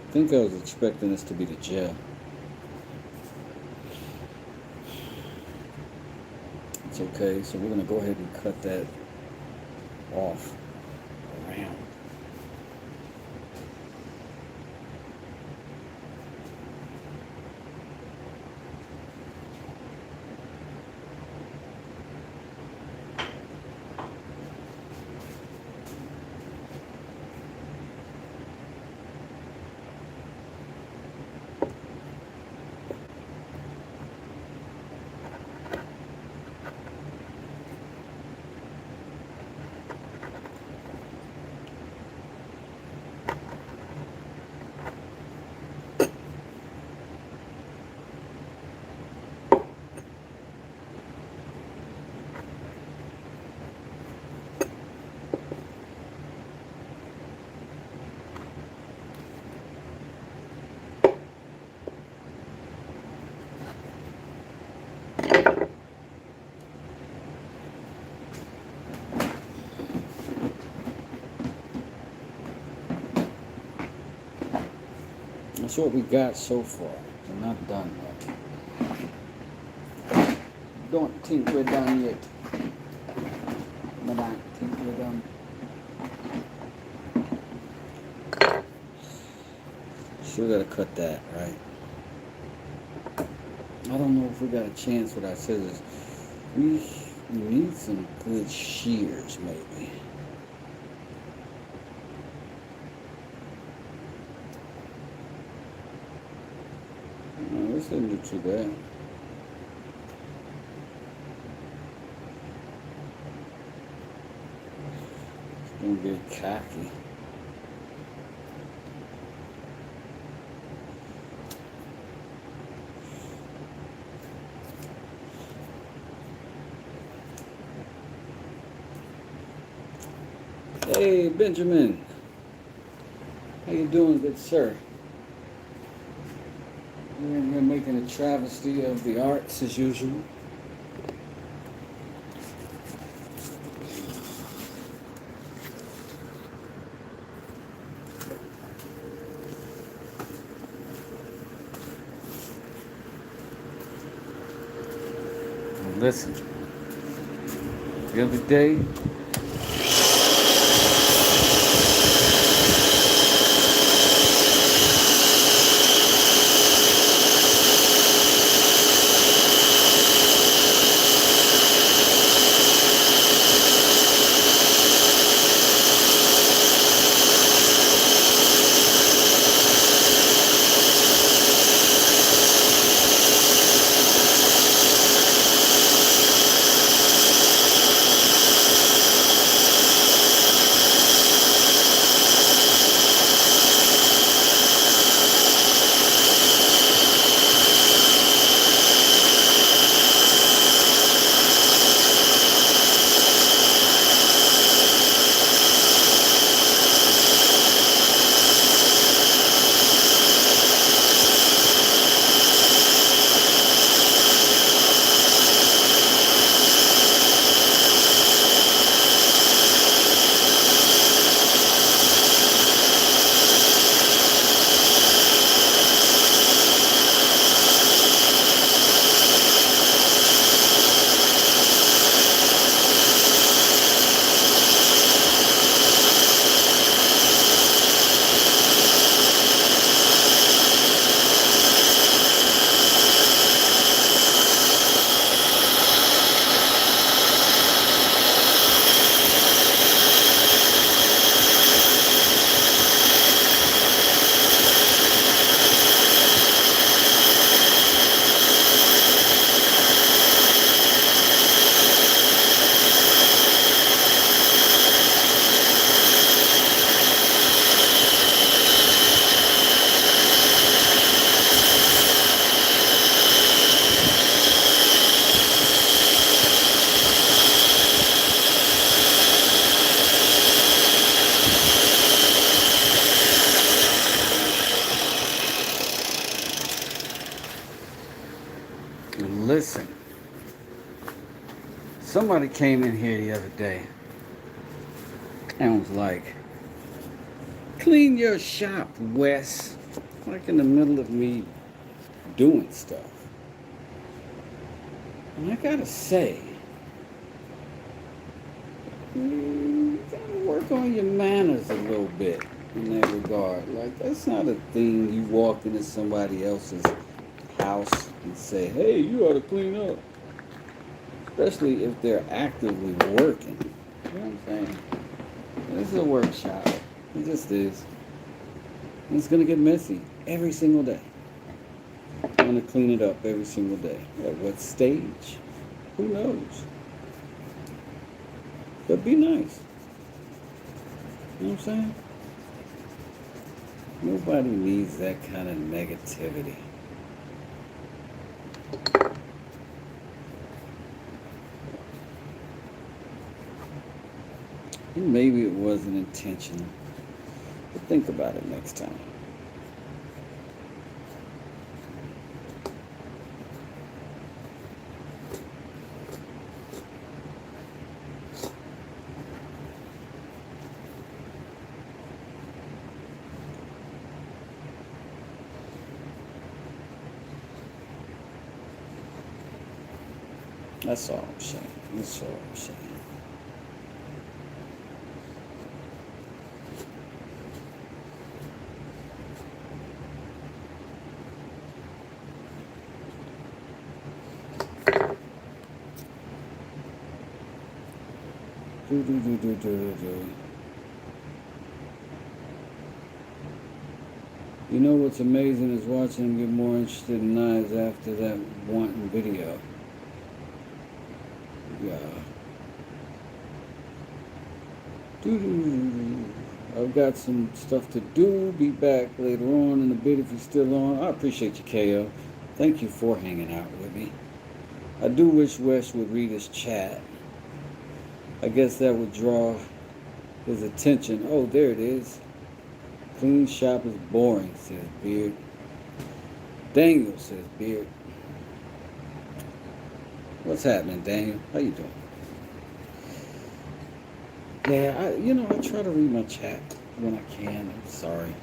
I think I was expecting this to be the gel. It's okay, so we're going to go ahead and cut that off around. That's what we got so far. We're not done yet. Don't think we're done yet. I don't think we're done. Still gotta cut that, right? I don't know if we got a chance with our scissors. We need some good shears, maybe. No, this isn't do too bad. It's gonna get cocky. Hey, Benjamin. How you doing, good sir? We're in here making a travesty of the arts as usual. Listen, the other day, listen, somebody came in here the other day and was like, clean your shop, Wes. Like in the middle of me doing stuff. And I gotta say, you gotta work on your manners a little bit in that regard. Like, that's not a thing you walk into somebody else's house and say, hey, you ought to clean up. Especially if they're actively working. You know what I'm saying? This is a workshop. It just is. And it's gonna get messy every single day. I'm gonna clean it up every single day. At what stage? Who knows? But be nice. You know what I'm saying? Nobody needs that kind of negativity. And maybe it wasn't intentional. But think about it next time. That's all I'm saying. That's all I'm saying. You know what's amazing is watching him get more interested in knives after that wanting video. Yeah. I've got some stuff to do. Be back later on in a bit if you're still on. I appreciate you, KO. Thank you for hanging out with me. I do wish Wes would read his chat. I guess that would draw his attention. Oh, there it is. Clean shop is boring, says Beard. Daniel, says Beard. What's happening, Daniel? How you doing? Yeah, I try to read my chat when I can. I'm sorry.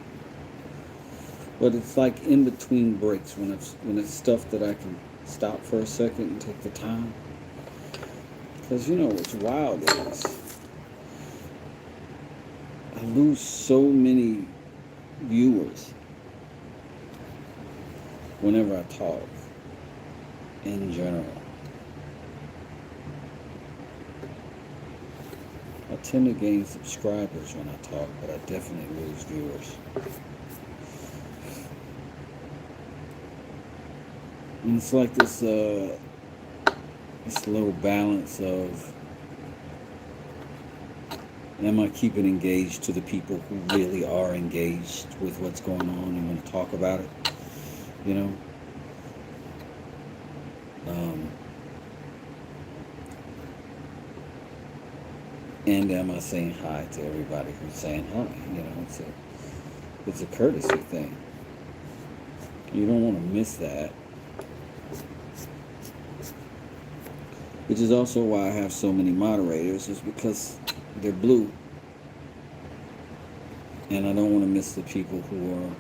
But it's like in between breaks when it's stuff that I can stop for a second and take the time. Because what's wild is I lose so many viewers whenever I talk in general. I tend to gain subscribers when I talk, but I definitely lose viewers. And it's like this little balance of, am I keeping engaged to the people who really are engaged with what's going on and want to talk about it? And am I saying hi to everybody who's saying hi? It's a courtesy thing. You don't want to miss that. Which is also why I have so many moderators, is because they're blue. And I don't want to miss the people who are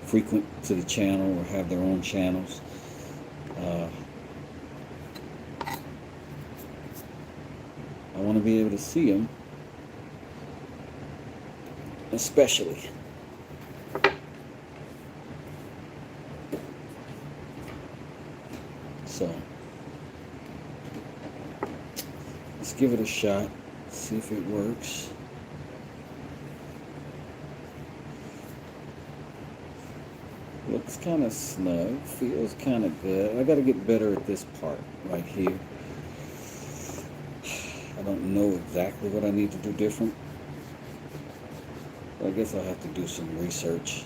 frequent to the channel or have their own channels. I want to be able to see them, especially. So, let's give it a shot, see if it works. Looks kind of snug, feels kind of good. I got to get better at this part right here. I don't know exactly what I need to do different, but I guess I'll have to do some research.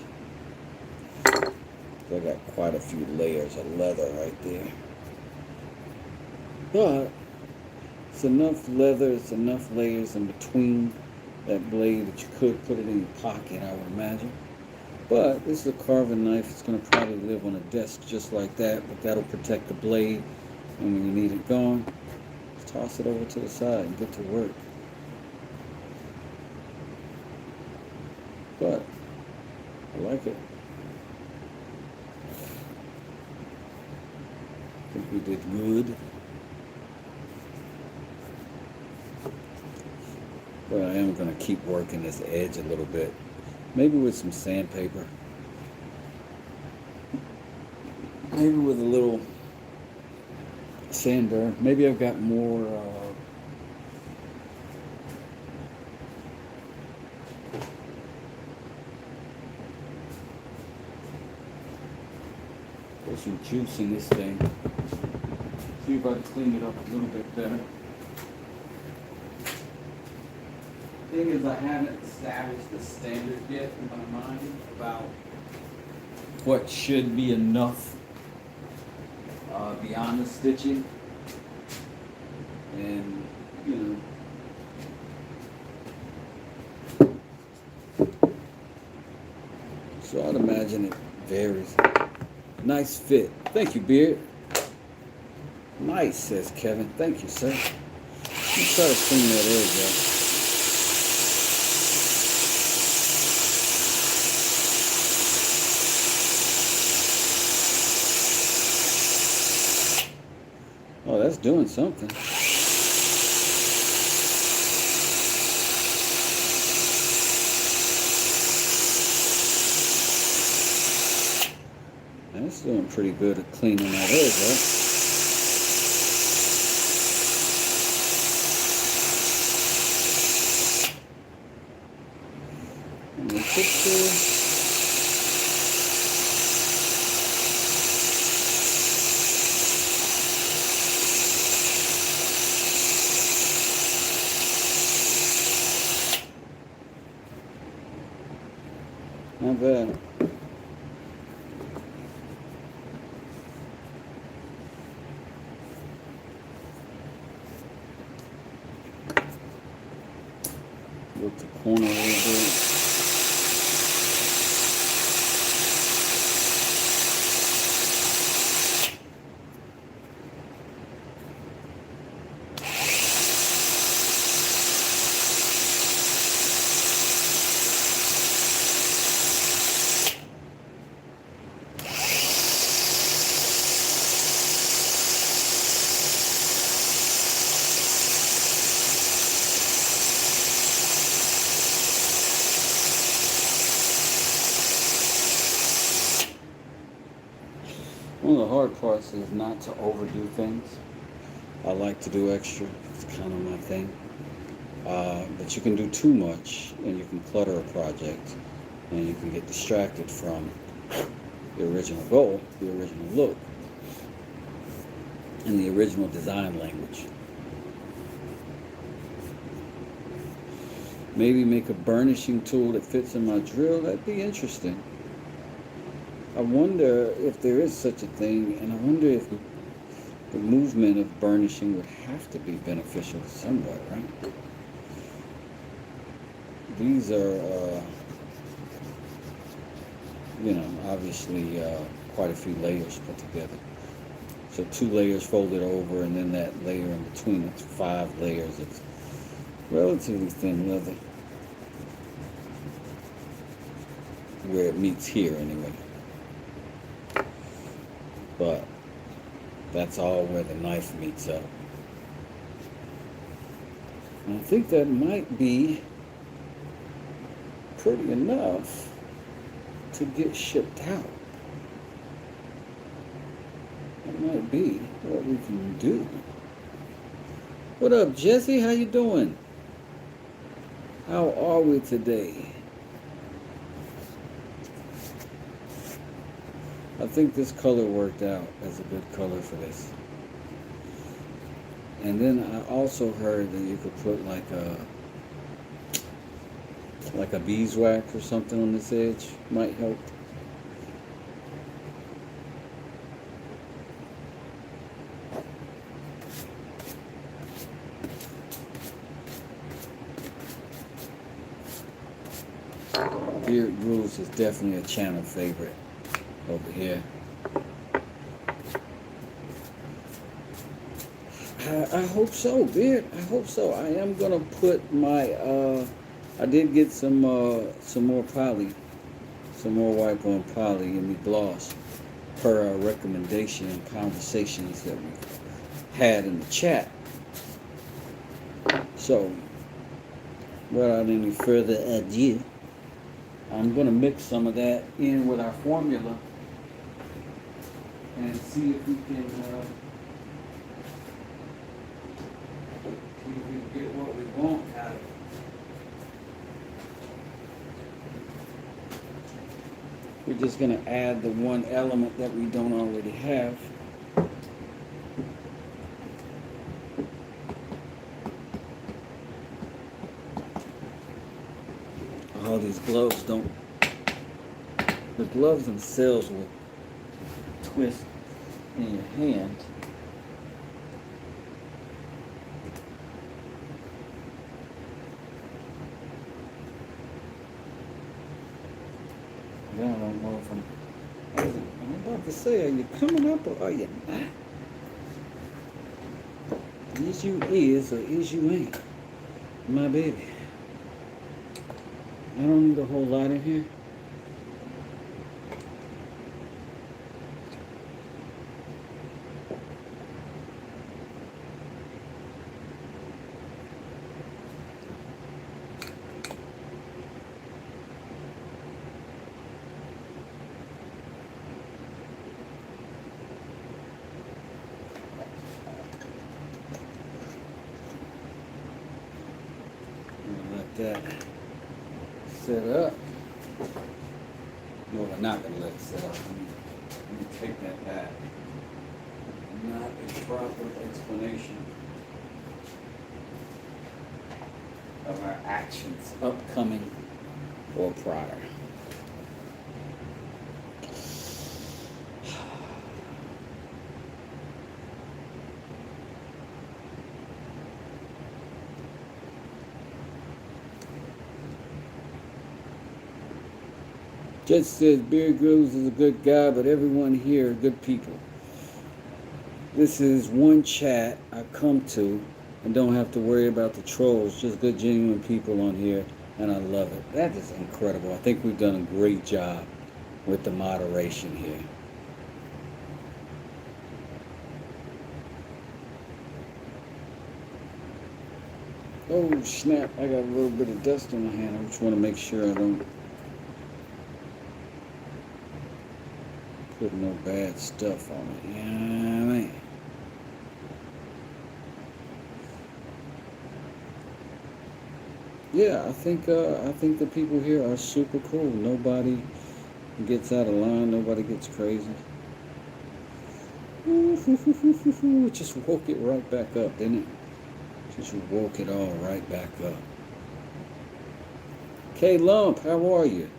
I got quite a few layers of leather right there. But it's enough leather, it's enough layers in between that blade that you could put it in your pocket, I would imagine. But this is a carving knife. It's going to probably live on a desk just like that, but that'll protect the blade. And when you need it gone, just toss it over to the side and get to work. But I like it. I think we did good. But I am going to keep working this edge a little bit. Maybe with some sandpaper. Maybe with a little sander. Maybe I've got more there's some juice in this thing. See if I can clean it up a little bit better. Thing is, I haven't established the standard yet in my mind about what should be enough beyond the stitching, and so I'd imagine it varies. Nice fit. Thank you, Beard. Nice, says Kevin. Thank you, sir. Let's try to clean that edge up. doing something. That's doing pretty good at cleaning that edge, right? And the picture. Not bad. Look the corner a little bit. One of the hard parts is not to overdo things. I like to do extra. It's kind of my thing. But you can do too much and you can clutter a project and you can get distracted from the original goal, the original look, and the original design language. Maybe make a burnishing tool that fits in my drill. That'd be interesting. I wonder if there is such a thing, and I wonder if the movement of burnishing would have to be beneficial somewhat, right? These are, obviously quite a few layers put together. So 2 layers folded over, and then that layer in between. It's 5 layers. It's relatively thin leather. Where it meets here, anyway. But that's all where the knife meets up. And I think that might be pretty enough to get shipped out. That might be what we can do. What up, Jesse? How you doing? How are we today? I think this color worked out as a good color for this. And then I also heard that you could put like a beeswax or something on this edge. Might help. Beard Grooves is definitely a channel favorite over here. I hope so, Beard. I hope so. I am gonna put my I did get some more poly, some more wipe on poly in the gloss per our recommendation and conversations that we had in the chat. So without any further ado, I'm gonna mix some of that in with our formula and see if we can get what we want out of it. We're just going to add the one element that we don't already have. All these gloves don't, the gloves themselves will twist in your hand. I don't know if I'm about to say, are you coming up or are you not? Is you is or is you ain't, my baby. I don't need a whole lot in here. that set up. No, we're not going to let it set up. Let me take that back. Not a proper explanation of our actions, upcoming or prior. Just says Beard Grylls is a good guy, but everyone here are good people. This is one chat I come to and don't have to worry about the trolls, just good, genuine people on here, and I love it. That is incredible. I think we've done a great job with the moderation here. Oh snap, I got a little bit of dust on my hand. I just want to make sure I don't put no bad stuff on it. Yeah, man. Yeah, I think the people here are super cool. Nobody gets out of line. Nobody gets crazy. It just woke it right back up, didn't it? Just woke it all right back up. K Lump, how are you?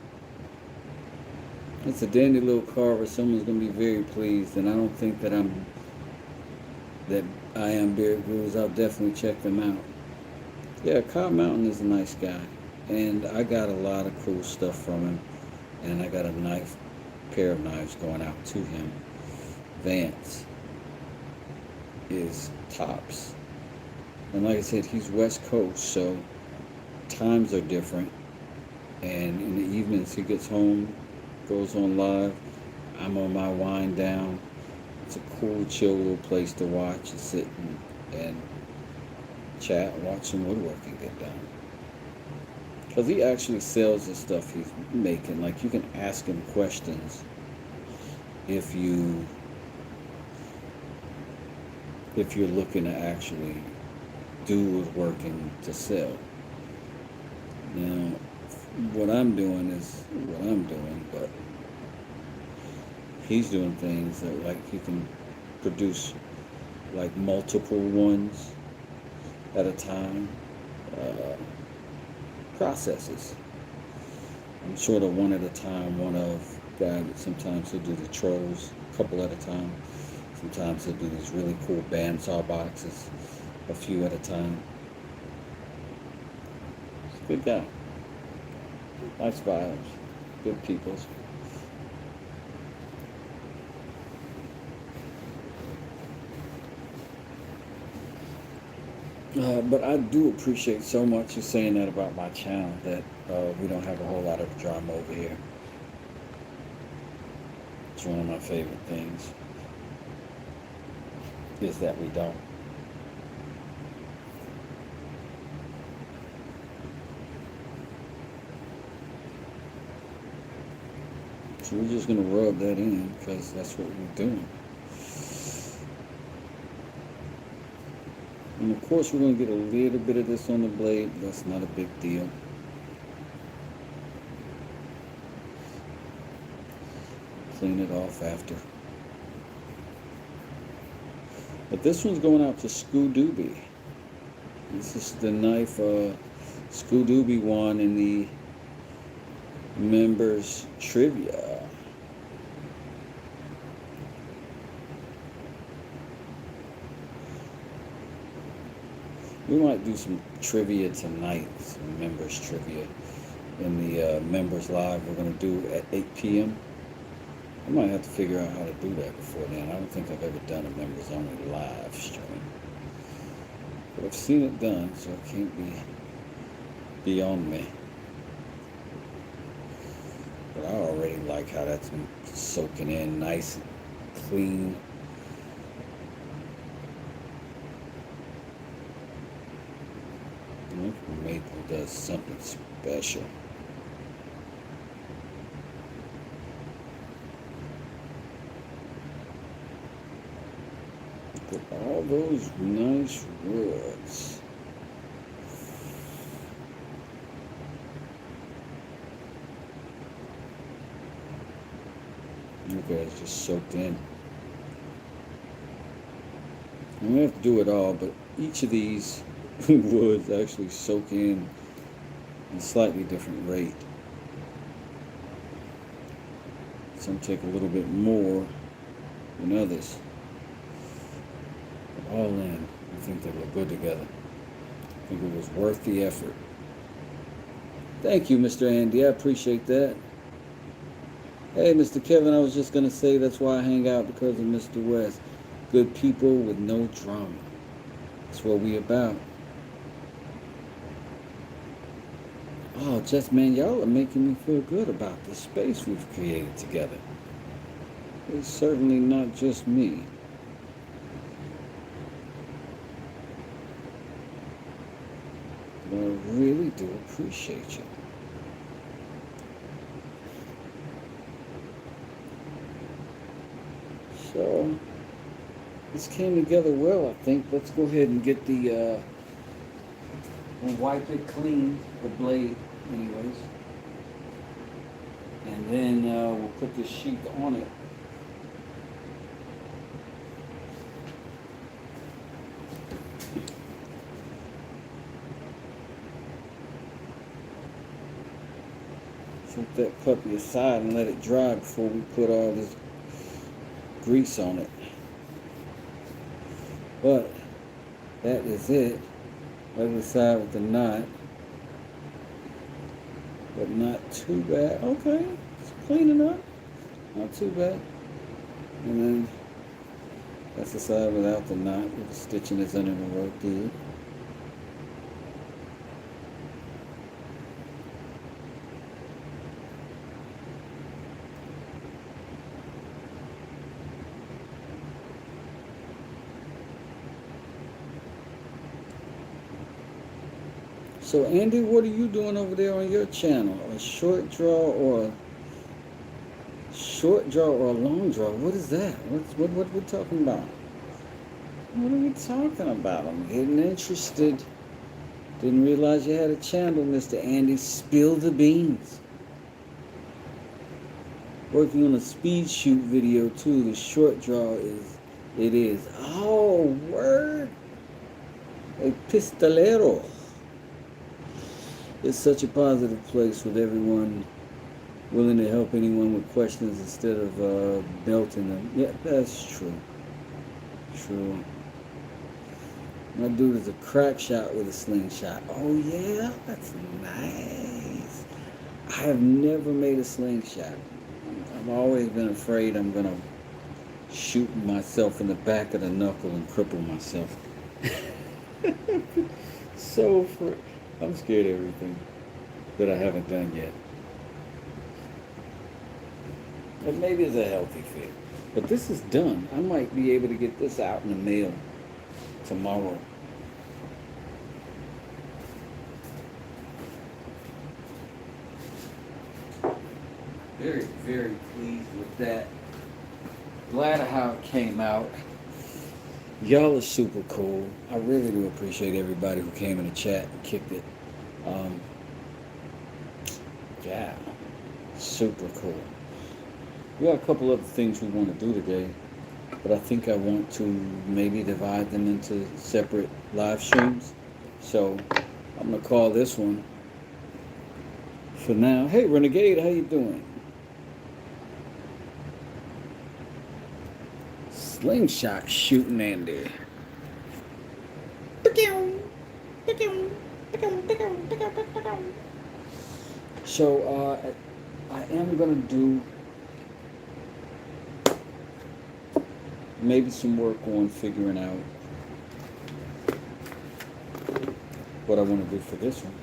It's a dandy little car where someone's gonna be very pleased, and I don't think that I am Beard Grylls. I'll definitely check them out. Yeah, Cobb Mountain is a nice guy, and I got a lot of cool stuff from him, and I got a pair of knives going out to him. Vance is tops, and like I said, he's West Coast, so times are different, and in the evenings he gets home, goes on live. I'm on my wind down. It's a cool, chill little place to watch and sit and chat, watch some woodworking get done. Because he actually sells the stuff he's making. Like, you can ask him questions if you're looking to actually do woodworking to sell. Now, what I'm doing is what I'm doing, but he's doing things that, like, he can produce like multiple ones at a time. Processes. I'm sort of one at a time, one of guy that sometimes he'll do the trolls a couple at a time. Sometimes he'll do these really cool bandsaw boxes a few at a time. He's a good guy. Nice vibes. Good people. But I do appreciate so much you saying that about my channel, that we don't have a whole lot of drama over here. It's one of my favorite things, is that we don't. So we're just going to rub that in, because that's what we're doing. And of course we're going to get a little bit of this on the blade. That's not a big deal. Clean it off after. But this one's going out to Scoodoobie. This is the knife Scoodoobie won in the members trivia. We might do some trivia tonight, some members trivia in the members live we're going to do at 8 p.m. I might have to figure out how to do that before then. I don't think I've ever done a members only live stream. But I've seen it done, so it can't be beyond me. But I already like how that's soaking in nice and clean. Maple does something special. Look at all those nice woods. Okay, it's just soaked in. I'm gonna have to do it all, but each of these woods actually soak in at a slightly different rate. Some take a little bit more than others. But all in, I think they look good together. I think it was worth the effort. Thank you, Mr. Andy. I appreciate that. Hey, Mr. Kevin, I was just going to say that's why I hang out, because of Mr. West. Good people with no drama. That's what we about. Oh, just man, y'all are making me feel good about the space we've created together. It's certainly not just me. But I really do appreciate you. So, this came together well, I think. Let's go ahead and get the, and wipe it clean, the blade, anyways. And then we'll put this sheet on it. Set that puppy aside and let it dry before we put all this grease on it. But that is it. Other side with the knot. But not too bad. Okay, it's clean enough. Not too bad. And then that's the side without the knot. With the stitching is under the work good. So Andy, what are you doing over there on your channel? A short draw or a long draw? What is that? What we talking about? What are we talking about? I'm getting interested. Didn't realize you had a channel, Mr. Andy. Spill the beans. Working on a speed shoot video too. The short draw is. Oh, word. A pistolero. It's such a positive place with everyone willing to help anyone with questions instead of belting them. Yeah, that's true. True. My dude is a crack shot with a slingshot. Oh yeah, that's nice. I have never made a slingshot. I've always been afraid I'm gonna shoot myself in the back of the knuckle and cripple myself. I'm scared of everything that I haven't done yet. And maybe it's a healthy fear. But this is done. I might be able to get this out in the mail tomorrow. Very, very pleased with that. Glad of how it came out. Y'all are super cool. I really do appreciate everybody who came in the chat and kicked it. Yeah, super cool. We got a couple other things we want to do today, but I think I want to maybe divide them into separate live streams. So I'm gonna call this one for now. Hey Renegade, how you doing? Slingshot shooting Andy. So I am gonna do maybe some work on figuring out what I want to do for this one.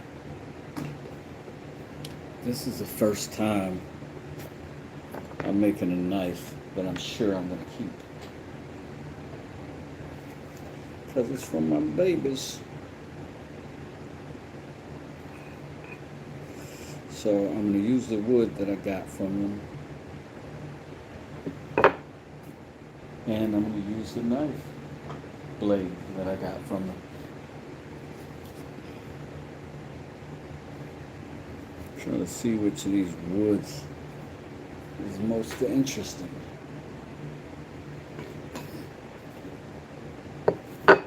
This is the first time I'm making a knife that I'm sure I'm gonna keep. Because it's from my babies. So I'm going to use the wood that I got from them. And I'm going to use the knife blade that I got from them. Trying to see which of these woods is most interesting.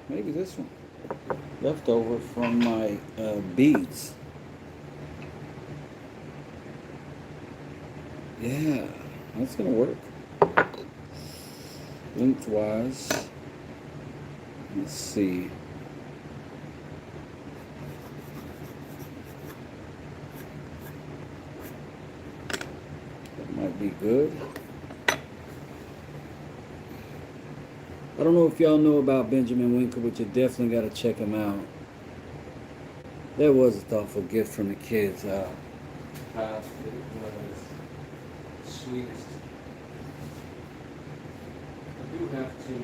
Maybe this one. Leftover from my beads. Yeah, that's gonna work. Lengthwise. Let's see. That might be good. I don't know if y'all know about Benjamin Winkle, but you definitely got to check him out. That was a thoughtful gift from the kids. It was sweetest. I do have to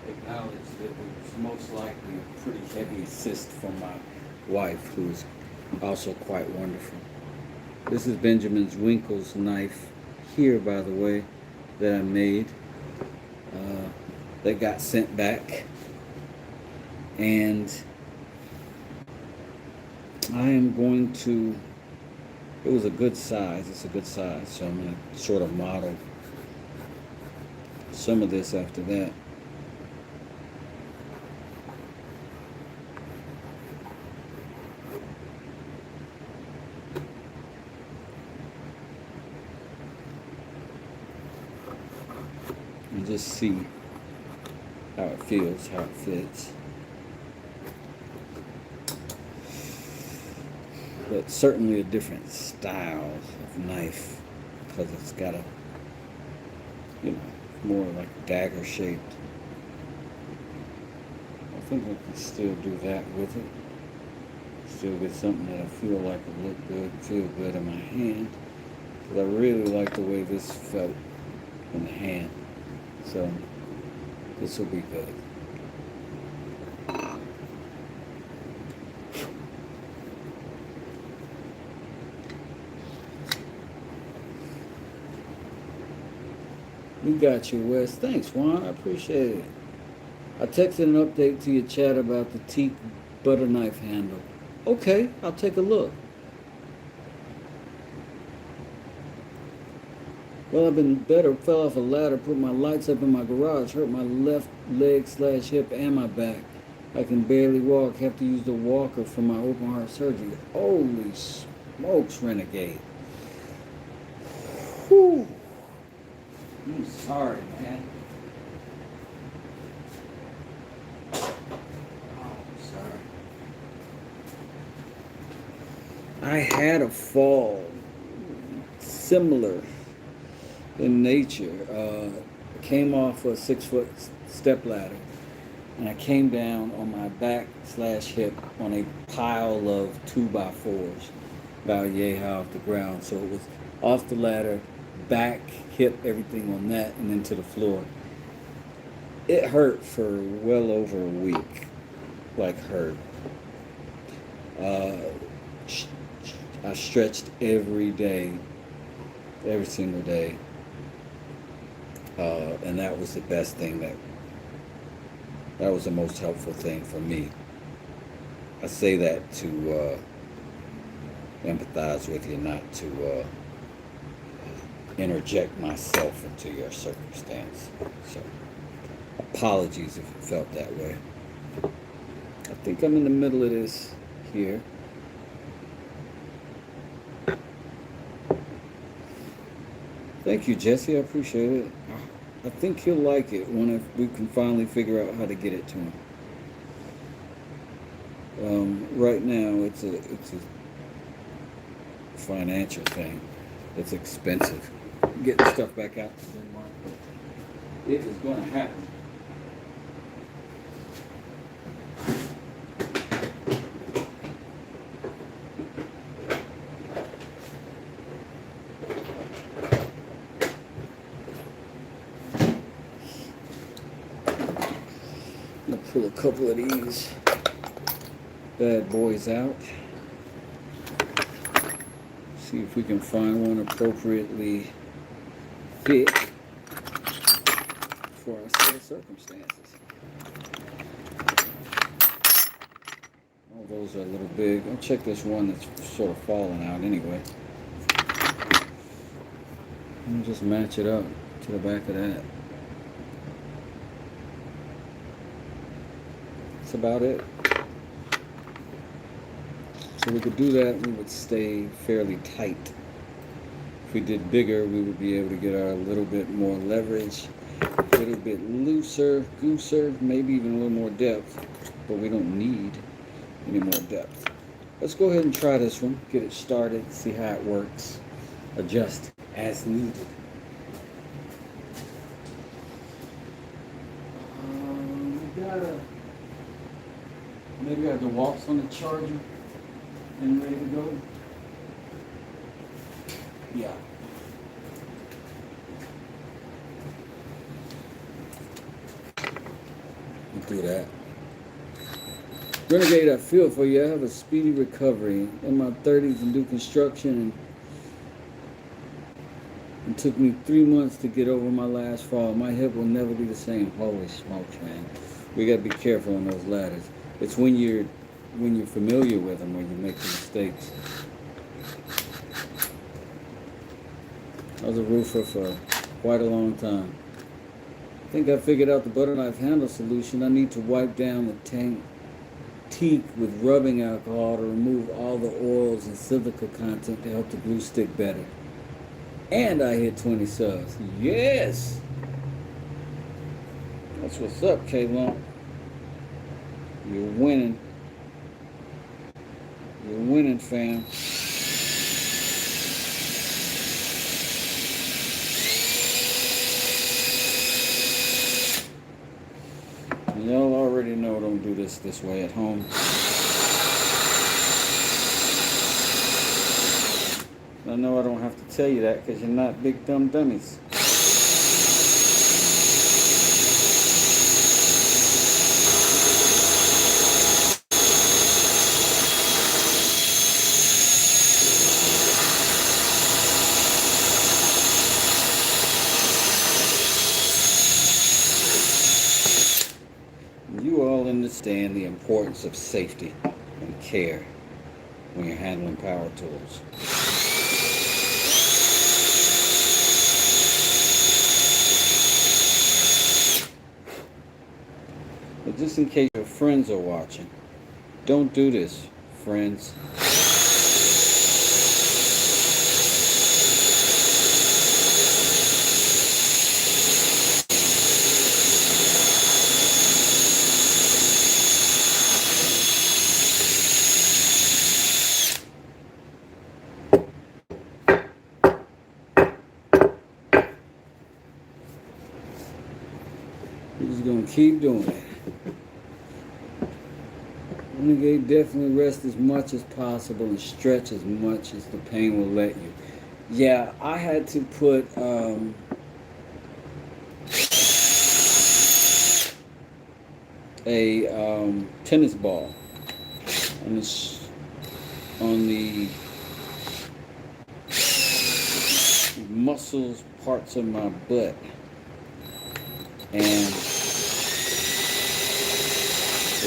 acknowledge that it was most likely a pretty heavy assist from my wife, who is also quite wonderful. This is Benjamin's Winkle's knife here, by the way, that I made. That got sent back. And I am going to, it was a good size, it's a good size, so I'm going to sort of model some of this after that. And just see how it feels, how it fits. But certainly a different style of knife, because it's got a, more like dagger shaped. I think I can still do that with it. Still get something that I feel like will look good, feel good in my hand. Because I really like the way this felt in the hand. So this will be good. You got you, Wes. Thanks, Juan. I appreciate it. I texted an update to your chat about the teak butter knife handle. Okay, I'll take a look. Well, I've been better. Fell off a ladder, put my lights up in my garage, hurt my left leg / hip and my back. I can barely walk, have to use the walker for my open heart surgery. Holy smokes, Renegade. Whew. I'm sorry, man. Oh, I'm sorry. I had a fall similar in nature. Came off a 6-foot step ladder, and I came down on my back / hip on a pile of 2x4s about yay high off the ground. So it was off the ladder, back, hip, everything on that, and then to the floor. It hurt for well over a week, like hurt. I stretched every day, every single day. And that was the best thing, that was the most helpful thing for me. I say that to empathize with you, not to interject myself into your circumstance. So apologies if it felt that way. I think I'm in the middle of this here. Thank you, Jesse. I appreciate it. I think he'll like it when we can finally figure out how to get it to him. Right now, it's a financial thing. It's expensive. Getting stuff back out to Denmark. It is going to happen. Pull a couple of these bad boys out. See if we can find one appropriately fit for our set of circumstances. All those are a little big. I'll check this one that's sort of falling out anyway. And just match it up to the back of that. That's about it. So we could do that and we would stay fairly tight. If we did bigger, we would be able to get a little bit more leverage, a little bit looser, gooser, maybe even a little more depth, but we don't need any more depth. Let's go ahead and try this one, get it started, see how it works, adjust as needed. Maybe I have the walks on the charger and ready to go. Yeah. We'll do that. Renegade, I feel for you. I have a speedy recovery. In my 30s and do construction, and it took me 3 months to get over my last fall. My hip will never be the same. Holy smokes, man. We gotta be careful on those ladders. It's when you're familiar with them when you make the mistakes. I was a roofer for quite a long time. I think I figured out the butter knife handle solution. I need to wipe down the teak with rubbing alcohol to remove all the oils and silica content to help the glue stick better. And I hit 20 subs. Yes! That's what's up, K-Lump. You're winning. You're winning, fam. Y'all already know don't do this way at home. I know I don't have to tell you that because you're not big dumb dummies. You all understand the importance of safety and care when you're handling power tools. But just in case your friends are watching, don't do this, friends. We're just gonna keep doing it. Renegade, definitely rest as much as possible and stretch as much as the pain will let you. Yeah, I had to put a tennis ball on the muscles parts of my butt and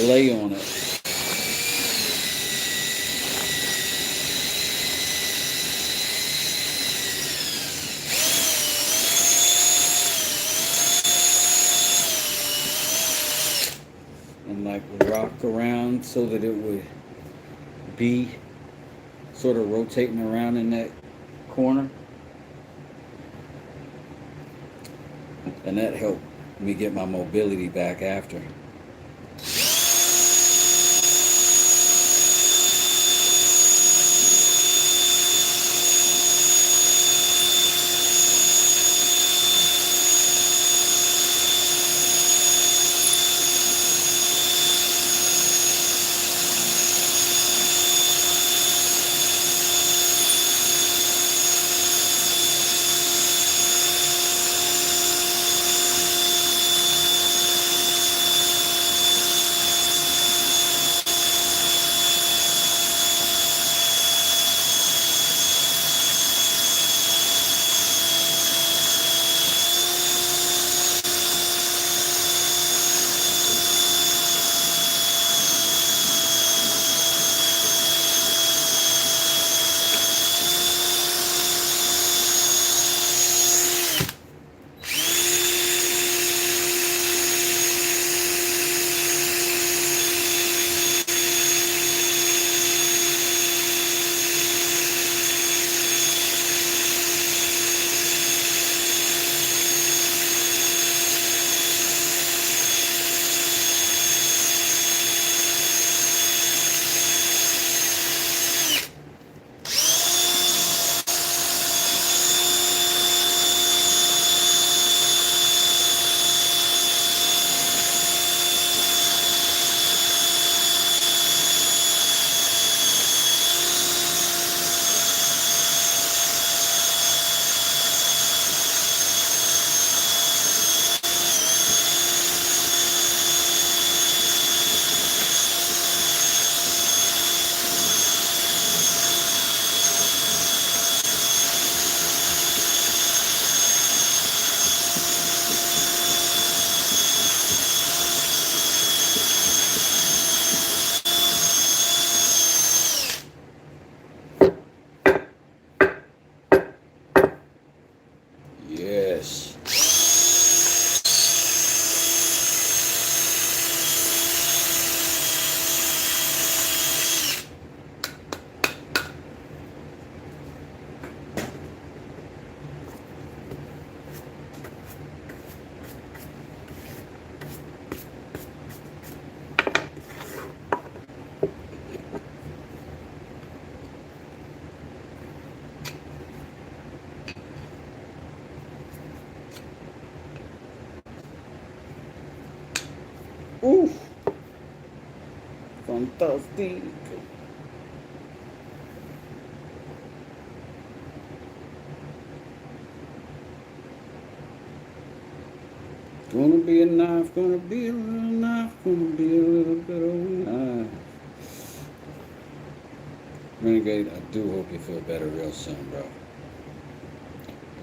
lay on it. And like rock around so that it would be sort of rotating around in that corner. And that helped me get my mobility back after. Ooh, fantastic. Gonna be a knife, gonna be a little knife, gonna be a little bit of a knife. Renegade, I do hope you feel better real soon, bro.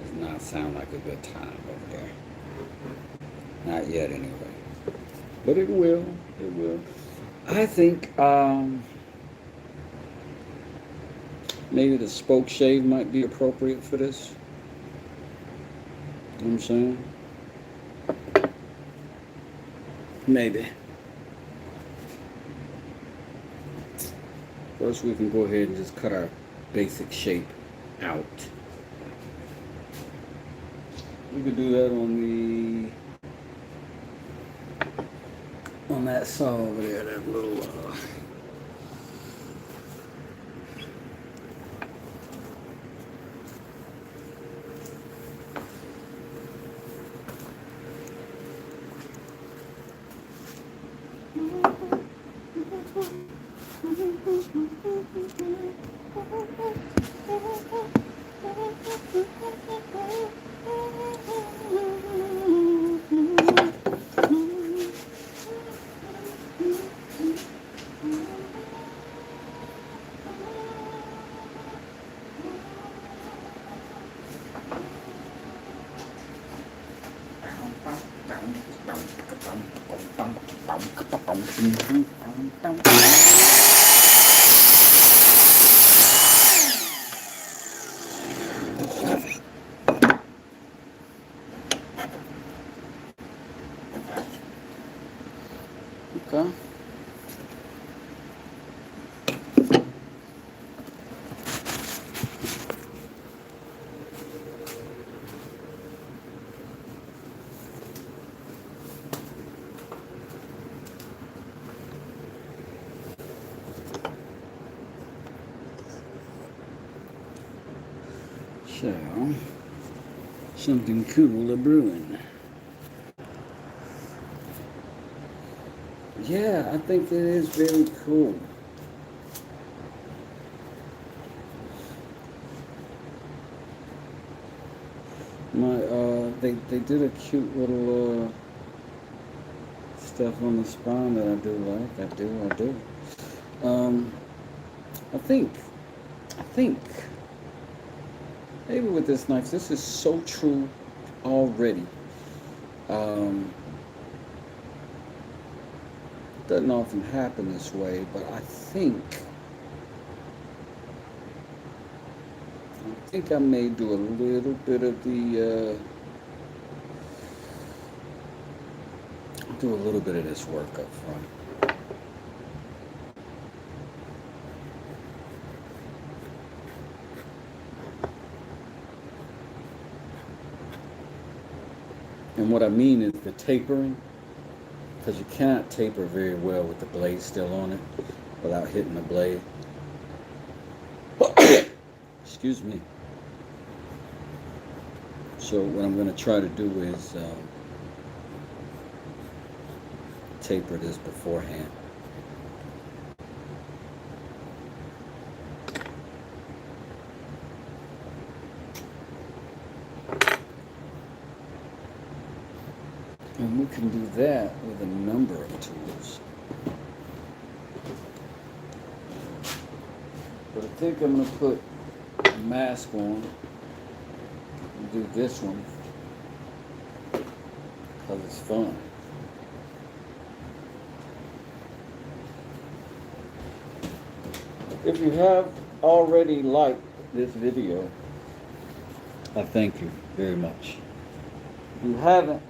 Does not sound like a good time over there. Not yet, anyway. But it will. It will. I think maybe the spoke shave might be appropriate for this. You know what I'm saying? Maybe. First, we can go ahead and just cut our basic shape out. We could do that on that saw over there, that little okay. So, something cool a brewing. Yeah, I think that is very cool. They did a cute little stuff on the spine that I do like. I do. I think maybe with this knife, this is so true already. Doesn't often happen this way, but I think I may do a little bit of the do a little bit of this work up front. And what I mean is the tapering, because you cannot taper very well with the blade still on it without hitting the blade. Excuse me. So what I'm going to try to do is taper this beforehand. And we can do that with a number of tools. But I think I'm going to put a mask on and do this one because it's fun. If you have already liked this video, I thank you very much. If you haven't,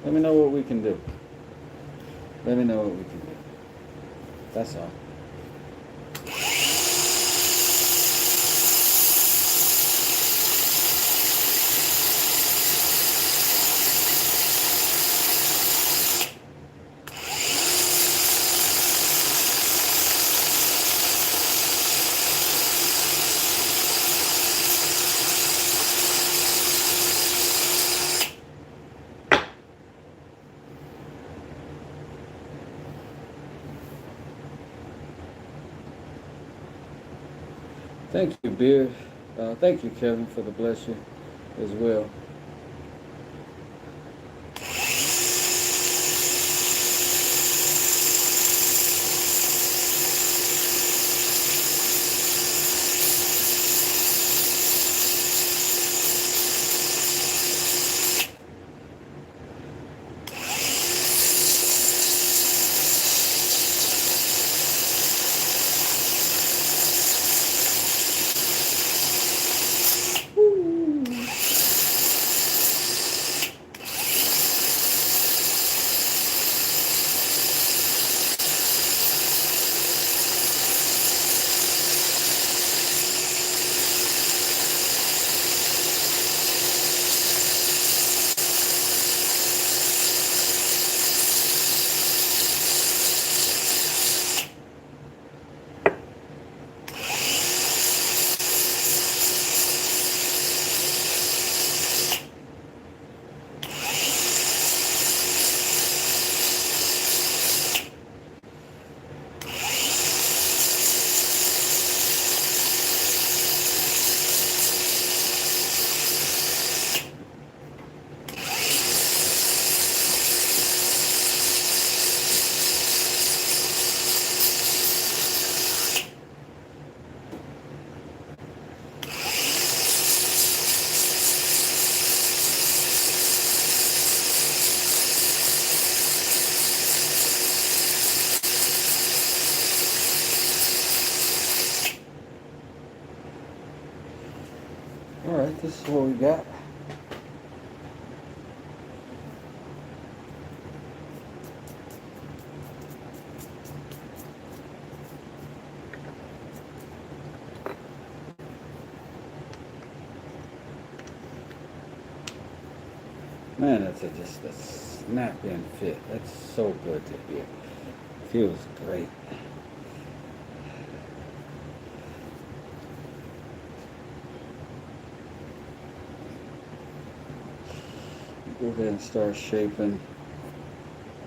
let me know what we can do. Let me know what we can do. That's all. Thank you, Beard. Thank you, Kevin, for the blessing as well. All right, this is what we got. Man, that's just a snap-in fit. That's so good to hear. Feels great. Go ahead and start shaping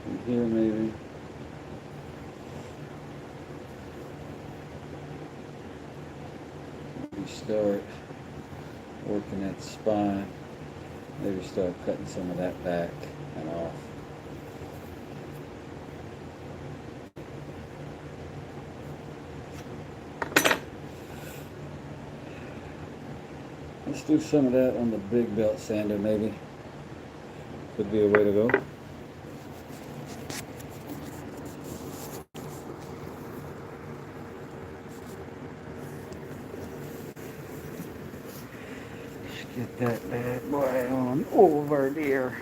from here maybe. We start working that spine. Maybe start cutting some of that back and off. Let's do some of that on the big belt sander maybe. Could be a way to go. Get that bad boy on over there.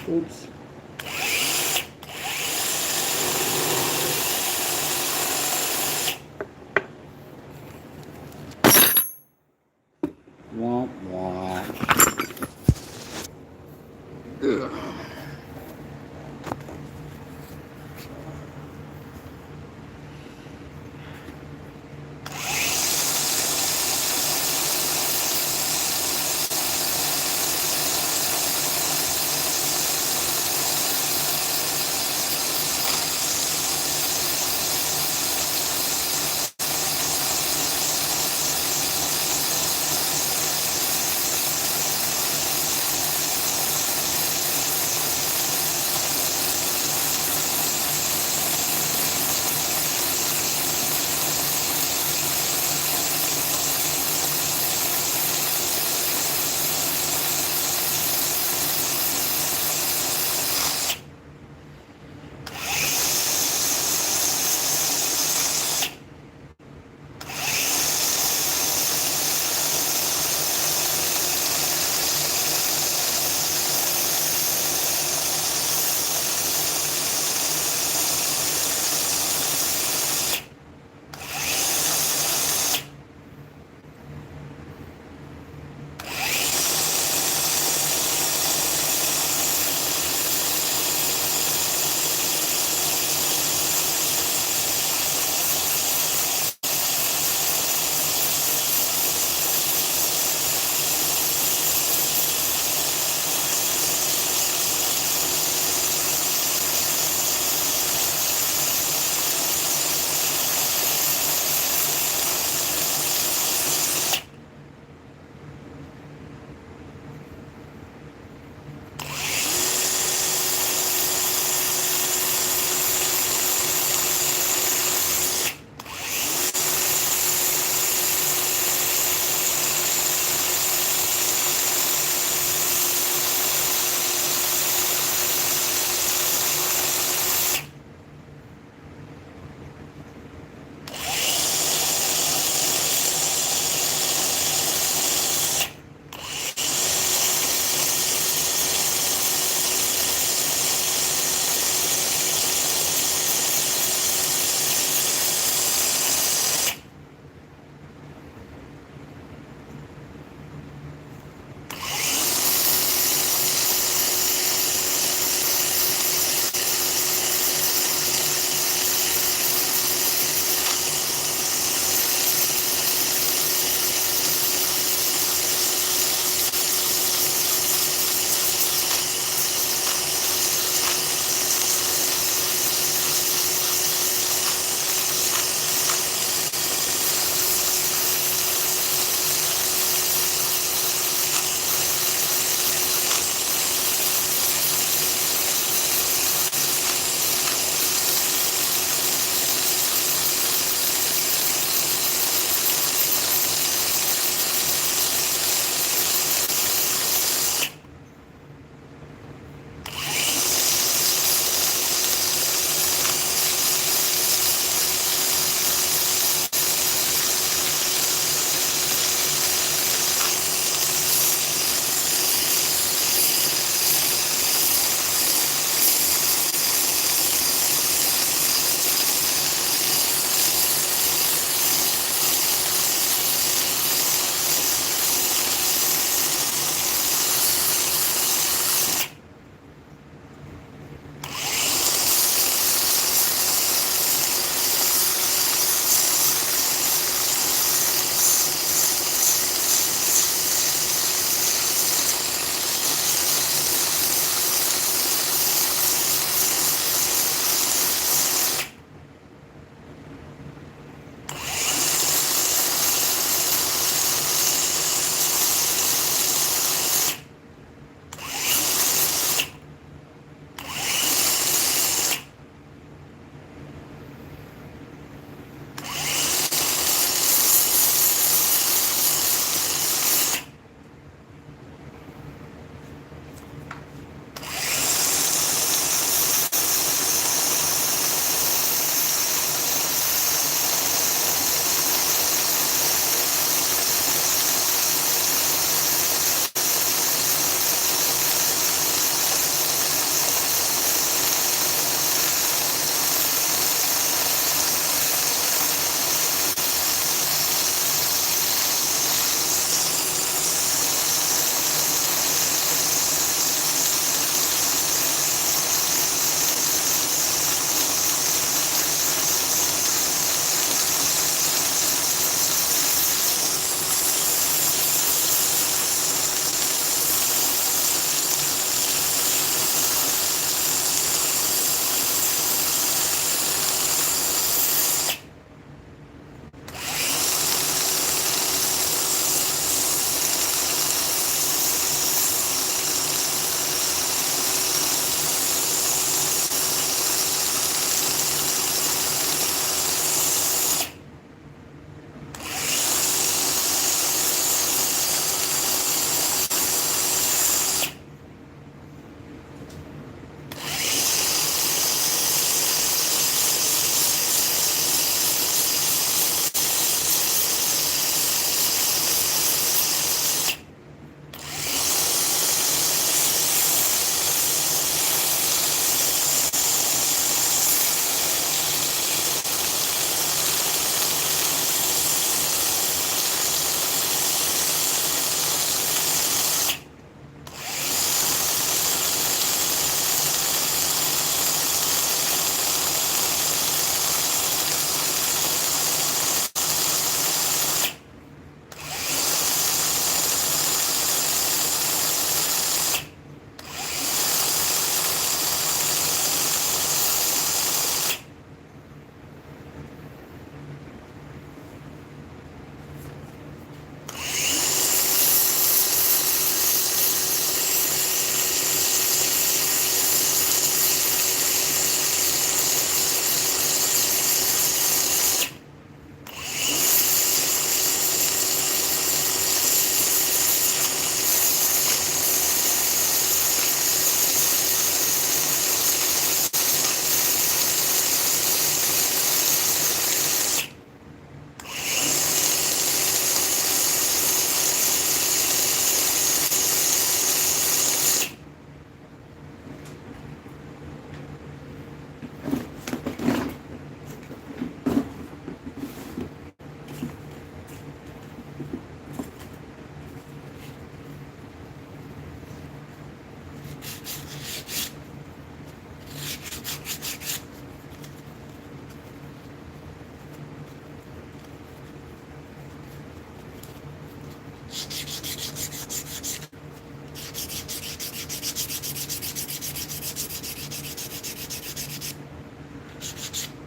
Oops. Womp womp. Ugh.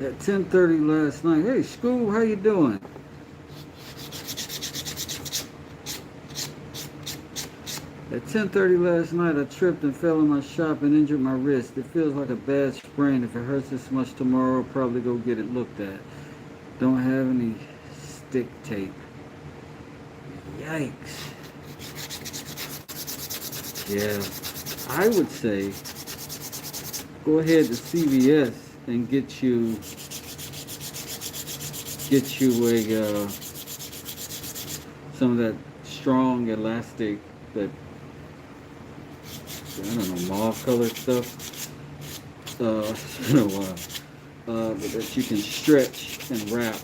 At 10:30 last night. Hey, Scoob, how you doing? At 10:30 last night, I tripped and fell in my shop and injured my wrist. It feels like a bad sprain. If it hurts this much tomorrow, I'll probably go get it looked at. Don't have any stick tape. Yikes. Yeah, I would say go ahead to CVS and get you a some of that strong elastic, that I don't know, mauve colored stuff. It's been a while. But that you can stretch and wrap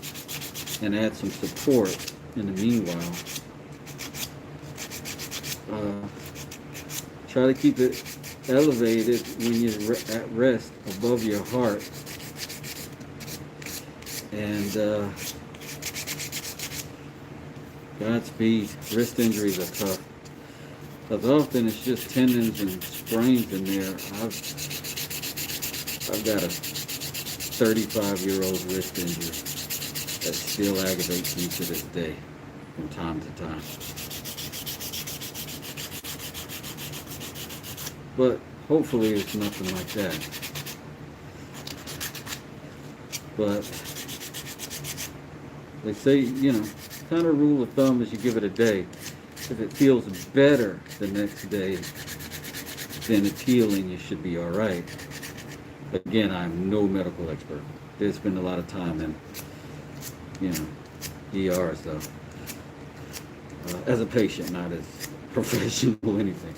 and add some support in the meanwhile. Try to keep it elevated when you're at rest above your heart. And Godspeed. Wrist injuries are tough. Because often it's just tendons and sprains in there. I've got a 35-year-old wrist injury that still aggravates me to this day from time to time. But hopefully it's nothing like that. But they say, kind of rule of thumb is you give it a day. If it feels better the next day, then it's healing, you should be all right. Again, I'm no medical expert. There's been a lot of time in, ERs though. As a patient, not as professional anything.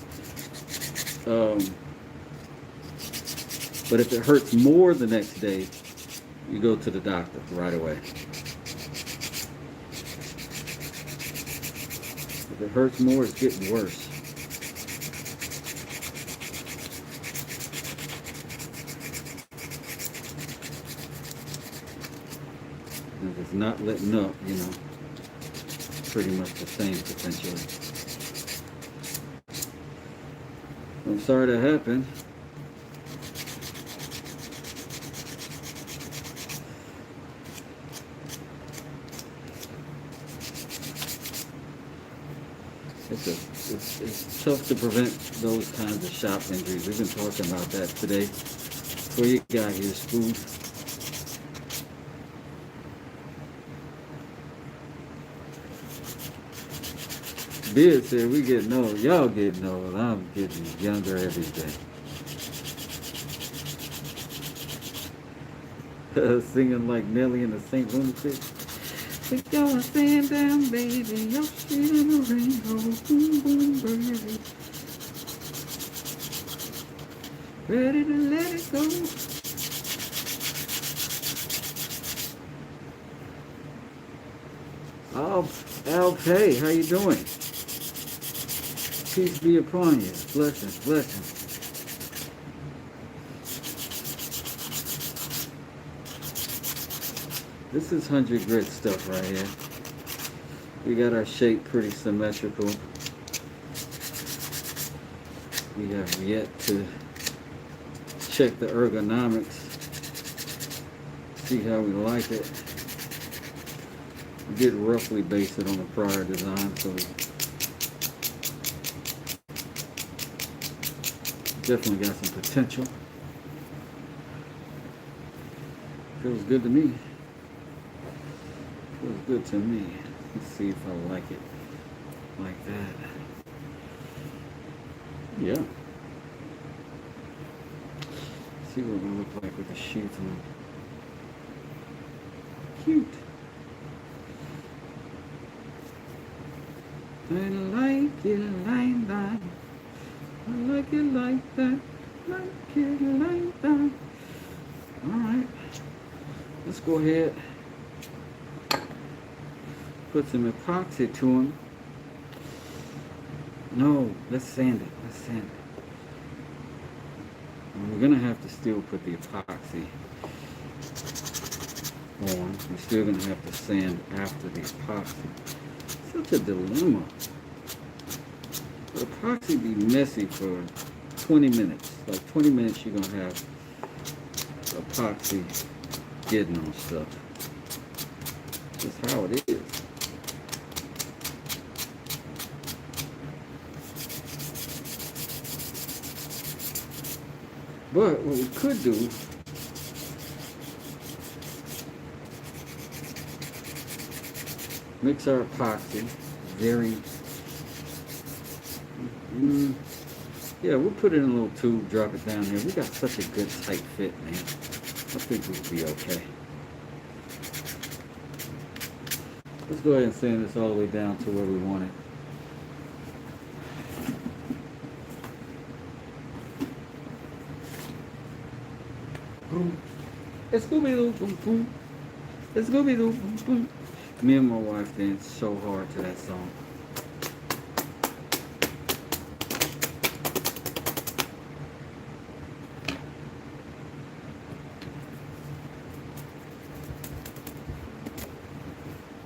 But if it hurts more the next day, you go to the doctor right away. If it hurts more, it's getting worse. And if it's not letting up, pretty much the same potentially. I'm sorry that happened. It's tough to prevent those kinds of shop injuries. We've been talking about that today. What you got here, Scoob? Beard said we getting old. Y'all getting old. I'm getting younger every day. Singing like Nelly and the St. Lunatics. Take your stand down, baby. You're in the rainbow. Boom, boom, baby. Ready to let it go. Oh, Alpay, how you doing? Peace be upon you. Blessings, blessings. This is 100 grit stuff right here. We got our shape pretty symmetrical. We have yet to check the ergonomics, see how we like it. We did roughly base it on the prior design, so definitely got some potential. Feels good to me. Feels good to me. Let's see if I like it like that. Yeah. See what we look like with the sheath on. Cute. I like it like that. I like it like that. Like it like that. Alright. Let's go ahead. Put some epoxy to them. No, let's sand it. Let's sand it. And we're gonna have to still put the epoxy on. We're still gonna have to sand after the epoxy. Such a dilemma. The epoxy be messy for 20 minutes. Like 20 minutes you're gonna have epoxy getting on stuff. That's how it is. But what we could do, mix our epoxy. Very, yeah, we'll put it in a little tube, drop it down here. We got such a good tight fit, man. I think we'll be okay. Let's go ahead and sand this all the way down to where we want it. Boom. It's Scooby-Doo, boom, boom. It's Scooby-Doo, boom, boom. Me and my wife danced so hard to that song.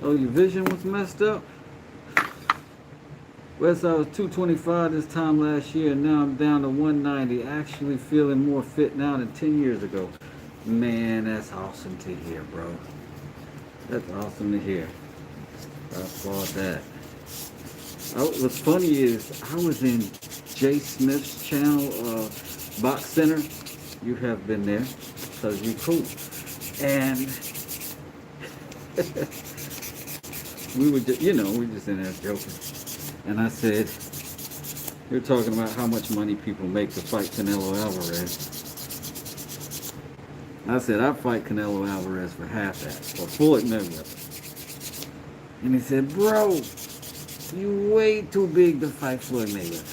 Oh, your vision was messed up? West, I was 225 this time last year, and now I'm down to 190. Actually feeling more fit now than 10 years ago. Man, that's awesome to hear, bro. That's awesome to hear. I applaud that. What's funny is I was in Jay Smith's channel, Box Center. You have been there because you're cool. And we were just, we just in there joking. And I said, you're talking about how much money people make to fight Canelo Alvarez. I said, I'd fight Canelo Alvarez for half that, or Floyd Mayweather. And he said, bro, you way too big to fight Floyd Mayweather.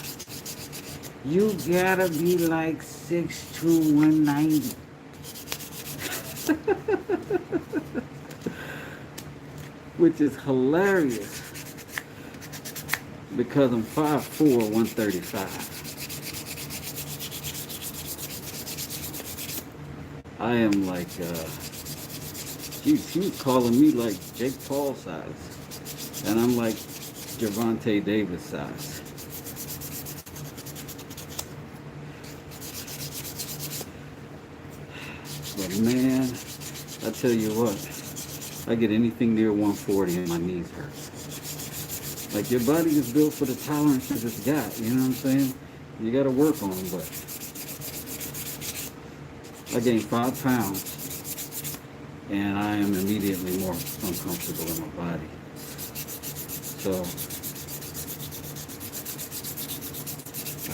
You gotta be like 6'2", 190. Which is hilarious, because I'm 5'4", 135. I am like, he was calling me like Jake Paul size. And I'm like Gervonta Davis size. But man, I tell you what, I get anything near 140 and my knees hurt. Like, your body is built for the tolerances it's got, you know what I'm saying? You gotta work on them, but I gained 5 pounds, and I am immediately more uncomfortable in my body. So,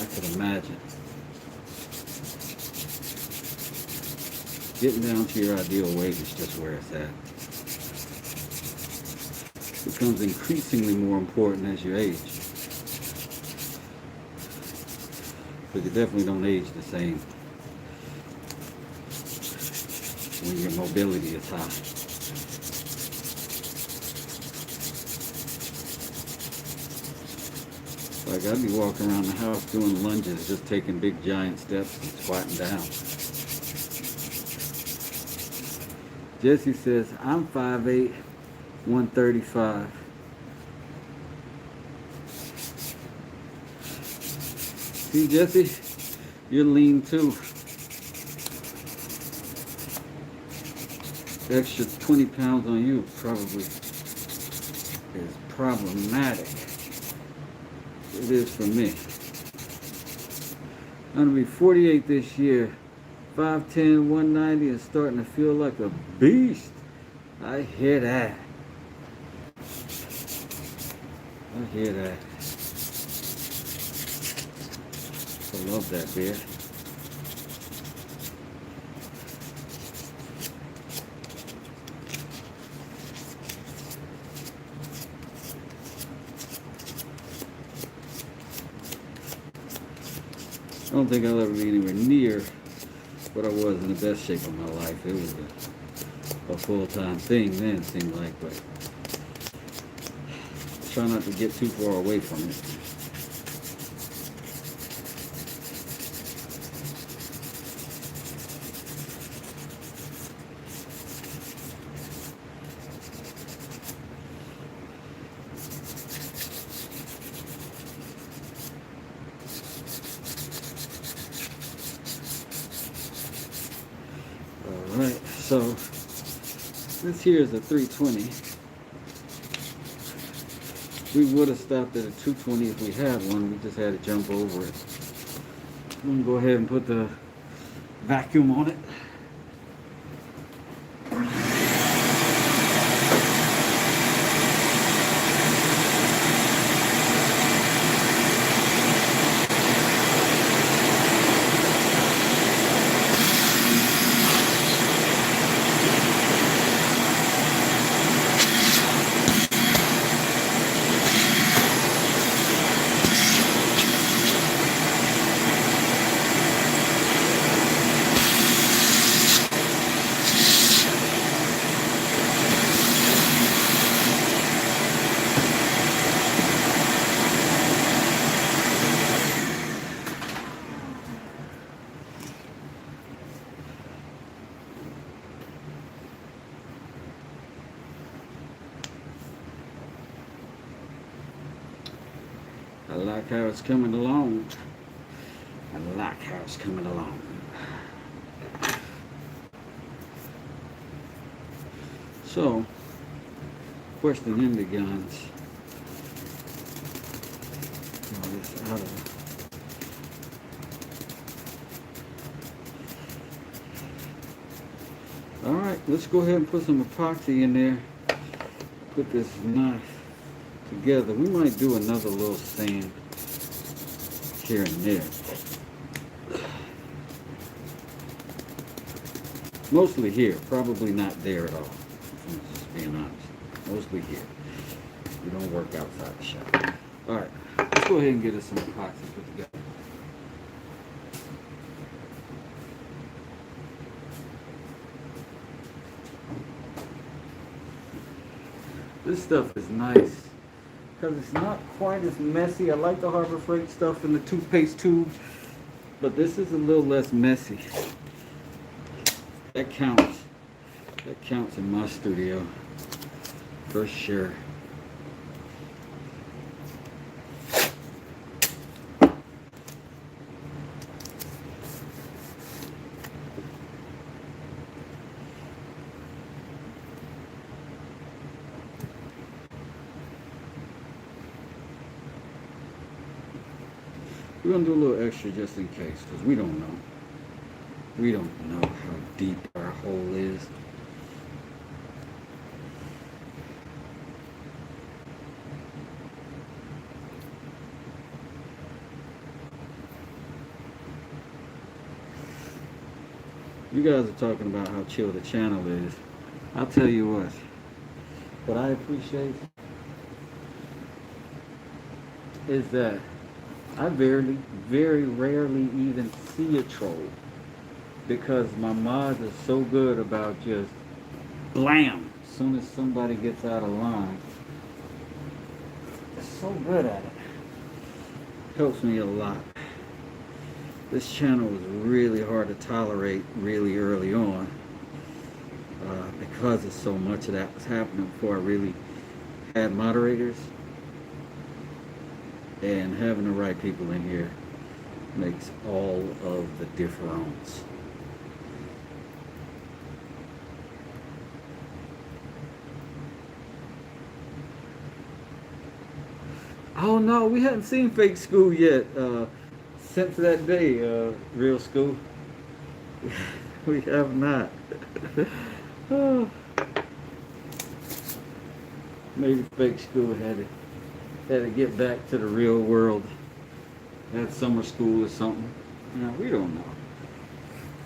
I could imagine getting down to your ideal weight is just where it's at. It becomes increasingly more important as you age. But you definitely don't age the same when your mobility is high. Like, I'd be walking around the house doing lunges, just taking big giant steps and squatting down. Jesse says, I'm 5'8", 135. See, Jesse, you're lean too. The extra 20 pounds on you probably is problematic. It is for me. I'm gonna be 48 this year. 5'10", 190 and starting to feel like a beast. I hear that. I hear that. I love that beer. I don't think I'll ever be anywhere near what I was in the best shape of my life. It was a full-time thing then, it seemed like, but try not to get too far away from it. Alright, so this here is a 320. We would have stopped at a 220 if we had one. We just had to jump over it. I'm gonna go ahead and put the vacuum on it. I like how it's coming along. I like how it's coming along. So, question in the guns. Draw this out of it. Alright, let's go ahead and put some epoxy in there. Put this knife together. We might do another little sand here and there. Mostly here, probably not there at all. I'm just being honest. Mostly here. We don't work outside the shop. Alright, let's go ahead and get us some epoxy put together. This stuff is nice because it's not quite as messy. I like the Harbor Freight stuff in the toothpaste tube, but this is a little less messy. That counts. That counts in my studio for sure. We're going to do a little extra just in case, because we don't know. We don't know how deep our hole is. You guys are talking about how chill the channel is. I'll tell you what I appreciate is that I very rarely even see a troll, because my mods are so good about just blam as soon as somebody gets out of line. They're so good at it. Helps me a lot. This channel was really hard to tolerate really early on because of so much of that was happening before I really had moderators. And having the right people in here makes all of the difference. Oh no, we hadn't seen Fake School yet. Since that day, Real School. We have not. Oh. Maybe Fake School had to get back to the real world. Had summer school or something. No, we don't know.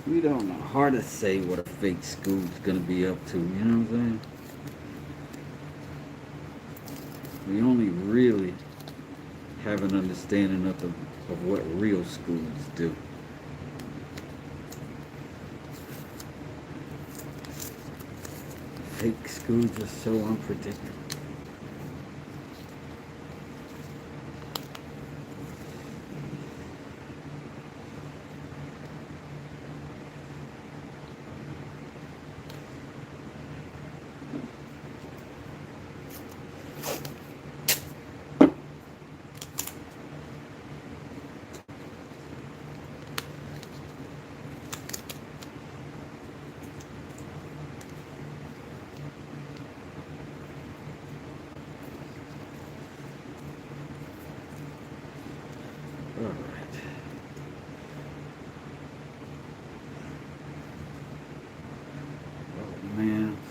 We don't know. Hard to say what a fake school's gonna be up to, you know what I'm saying? We only really have an understanding of what real schools do. Fake schools are so unpredictable.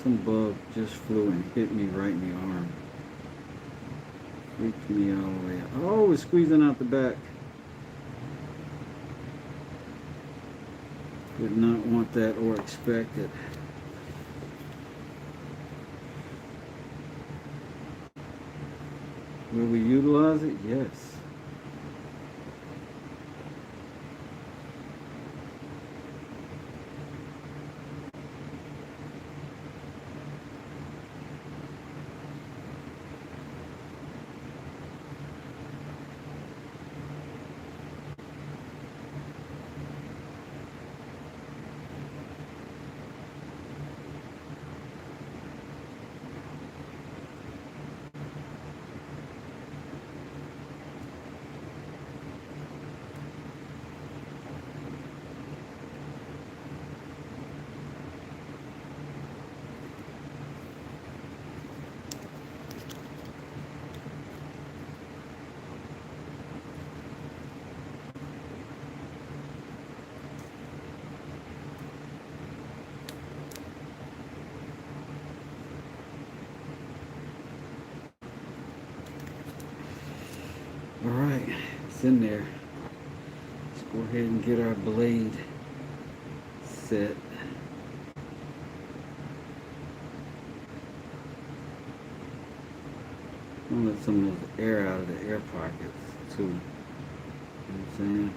some bug just flew and hit me right in the arm. Freaked me all the way out. Oh, it's squeezing out the back. Did not want that or expect it. Will we utilize it? Yes. All right, it's in there. Let's go ahead and get our blade set. I'm gonna let some of the air out of the air pockets too. You know what I'm saying?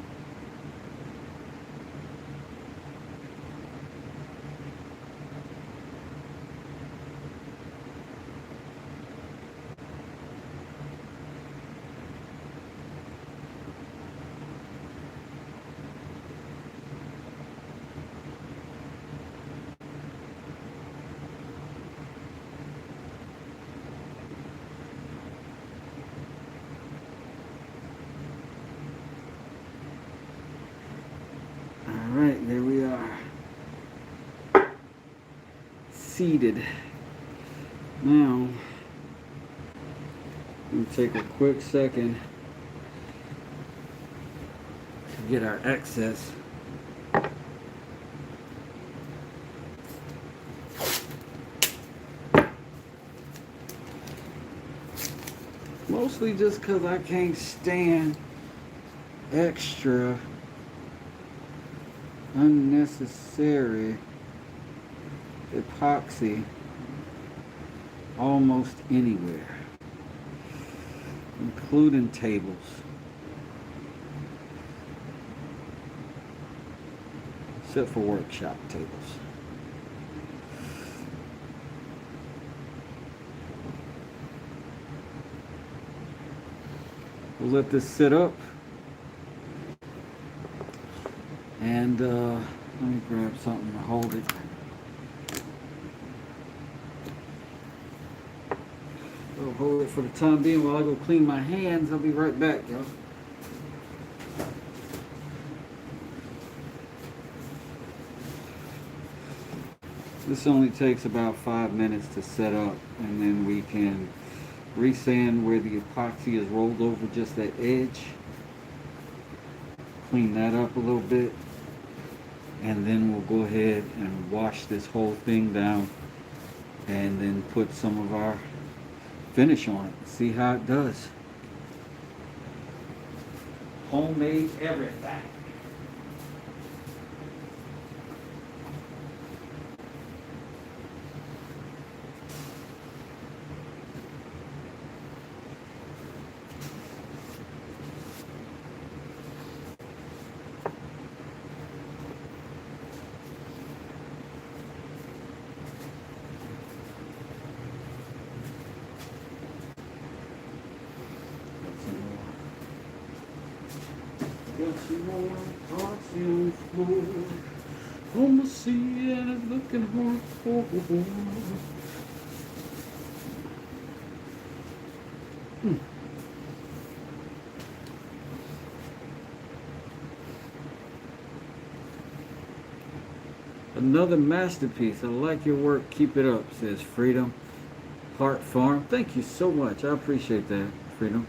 Alright, there we are. Seated. Now, we'll take a quick second to get our excess. Mostly just because I can't stand extra unnecessary epoxy almost anywhere, including tables. Except for workshop tables. We'll let this sit up. And let me grab something to hold it. I'll hold it for the time being while I go clean my hands. I'll be right back, y'all. This only takes about 5 minutes to set up, and then we can resand where the epoxy is rolled over just that edge. Clean that up a little bit. And then we'll go ahead and wash this whole thing down and then put some of our finish on it. See how it does. Homemade everything. Got some more parts on the floor. On the sea and it's looking horrible. Another masterpiece. I like your work. Keep it up, says Freedom Heart Farm. Thank you so much. I appreciate that, Freedom.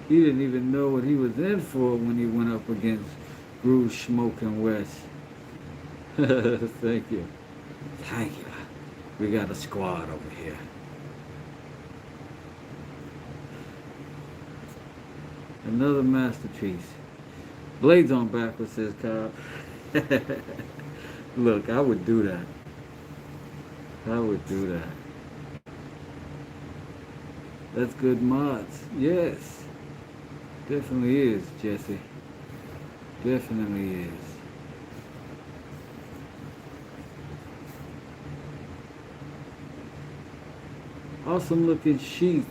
He didn't even know what he was in for when he went up against Groove Smoking West. Thank you. Thank you. We got a squad over here. Another masterpiece. Blades on backwards, says Kyle. Look, I would do that. I would do that. That's good mods. Yes. Definitely is, Jesse. Definitely is. Awesome looking sheath.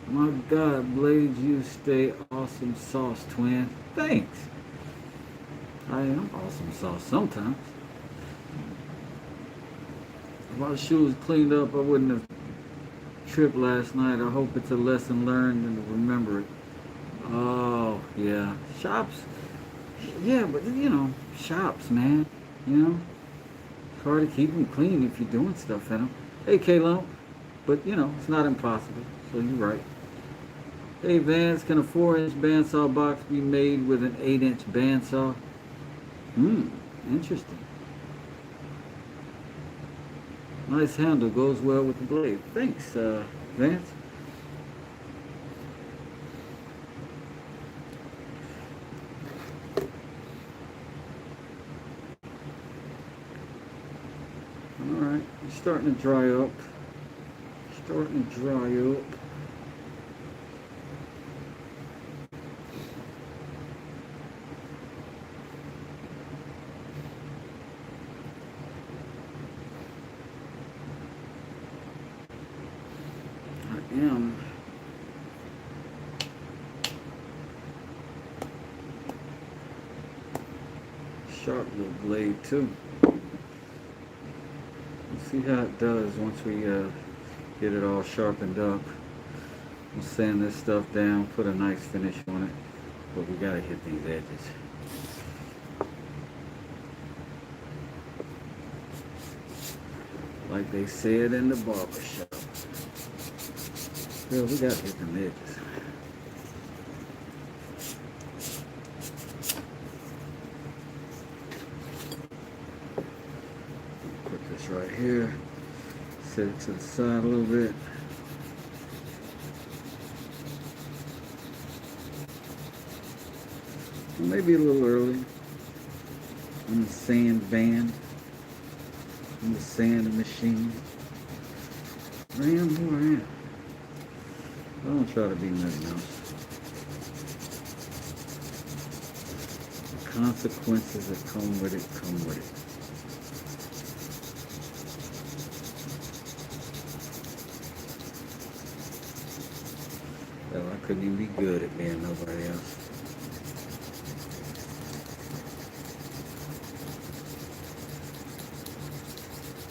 My God, Blades, you stay awesome sauce, twin. Thanks. I am awesome sauce sometimes. If my shoes cleaned up, I wouldn't have tripped last night. I hope it's a lesson learned and remember it. Oh, yeah. Shops. Yeah, but you know, shops, man. You know, it's hard to keep them clean if you're doing stuff in them. Hey, K-Lump. But, you know, it's not impossible. So you're right. Hey, Vance, can a 4-inch bandsaw box be made with an 8-inch bandsaw? Interesting. Nice handle, goes well with the blade. Thanks, Vance. Alright, it's starting to dry up. Starting to dry up. Sharp little blade too. We'll see how it does once we get it all sharpened up. We'll sand this stuff down, put a nice finish on it, but we gotta hit these edges. Like they said in the barber shop. Yeah, we gotta hit them edges. Put this right here. Set it to the side a little bit. Maybe a little early on the sand band, on the sand machine. I am who I am. I don't try to be nothing else. The consequences that come with it, come with it. Well, I couldn't even be good at being nobody else.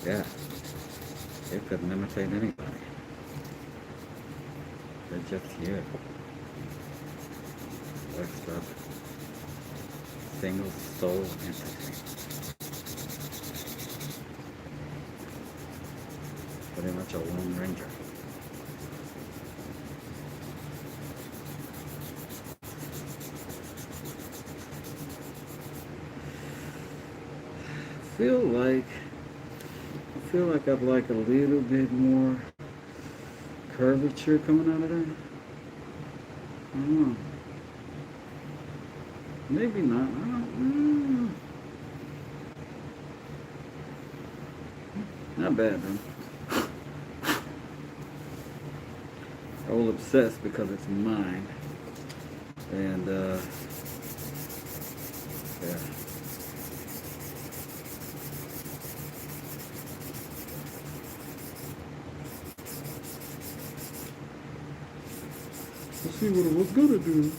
Yeah, they couldn't imitate anybody. They're just here. Extra single soul entity. Pretty much a Lone Ranger. I feel like I'd like a little bit more curvature coming out of there. I don't know. Maybe not. I don't know. Not bad though. I will obsess because it's mine. And yeah. Let's see what it was gonna do.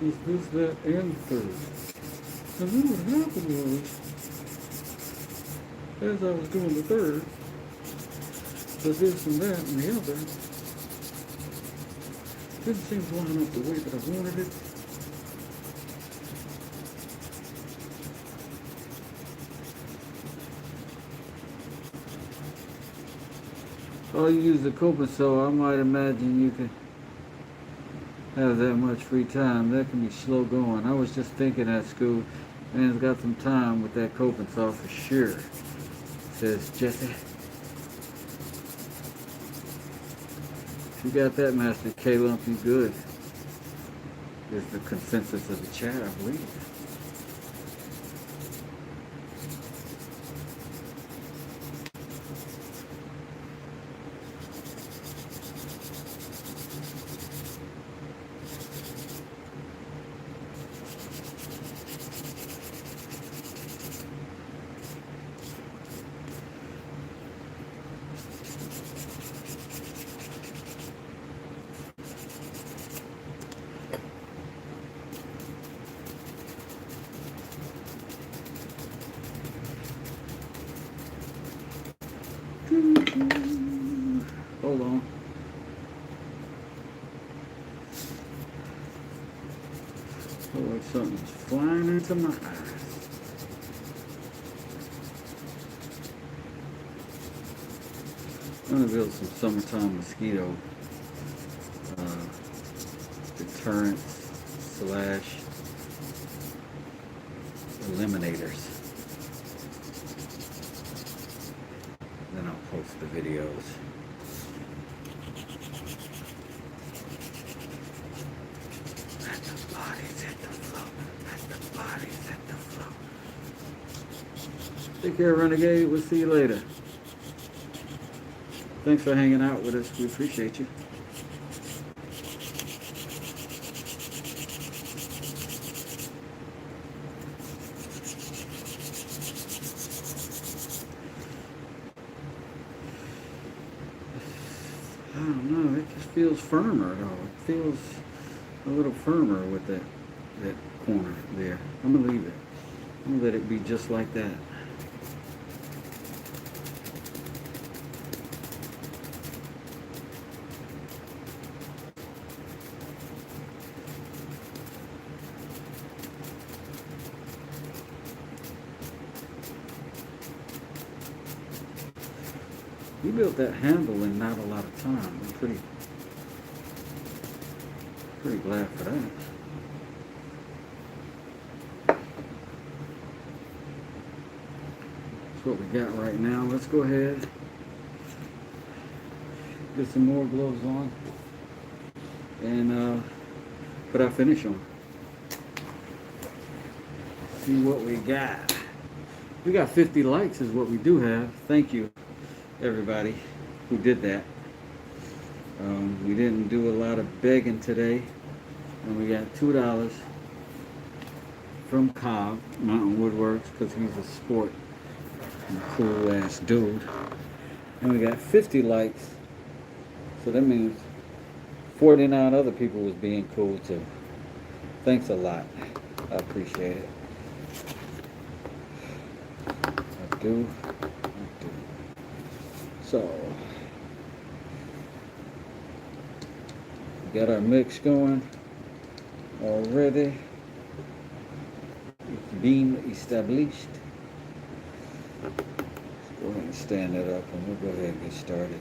Is this, that, and third. And then what happened was, as I was doing the third, the this and that and the other, didn't seem to line up the way that I wanted it. Oh, you use the coping saw. I might imagine you could have that much free time. That can be slow going. I was just thinking at school, man's got some time with that coping saw for sure, says Jesse. If you got that, Master K-Lump, you good, is the consensus of the chat, I believe. Hold on. Oh, like something's flying into my eyes. I'm gonna build some summertime mosquito deterrents slash eliminators. Then I'll post the videos. Let the bodies hit the floor. Let the bodies hit the floor. Take care, Renegade. We'll see you later. Thanks for hanging out with us. We appreciate you. I don't know, it just feels firmer though. It feels a little firmer with that corner there. I'm gonna leave it. I'm gonna let it be just like that. You built that handle in not a lot of time. I'm pretty glad for that. That's what we got right now. Let's go ahead, get some more gloves on, and put our finish on. See what we got. We got 50 likes is what we do have. Thank you, everybody who did that. We didn't do a lot of begging today, and we got $2 from Cobb Mountain Woodworks because he's a sport and cool ass dude, and we got 50 likes, so that means 49 other people was being cool too. Thanks a lot. I appreciate it. I do. So, we got our mix going already. It's being established. Let's go ahead and stand it up and we'll go ahead and get started.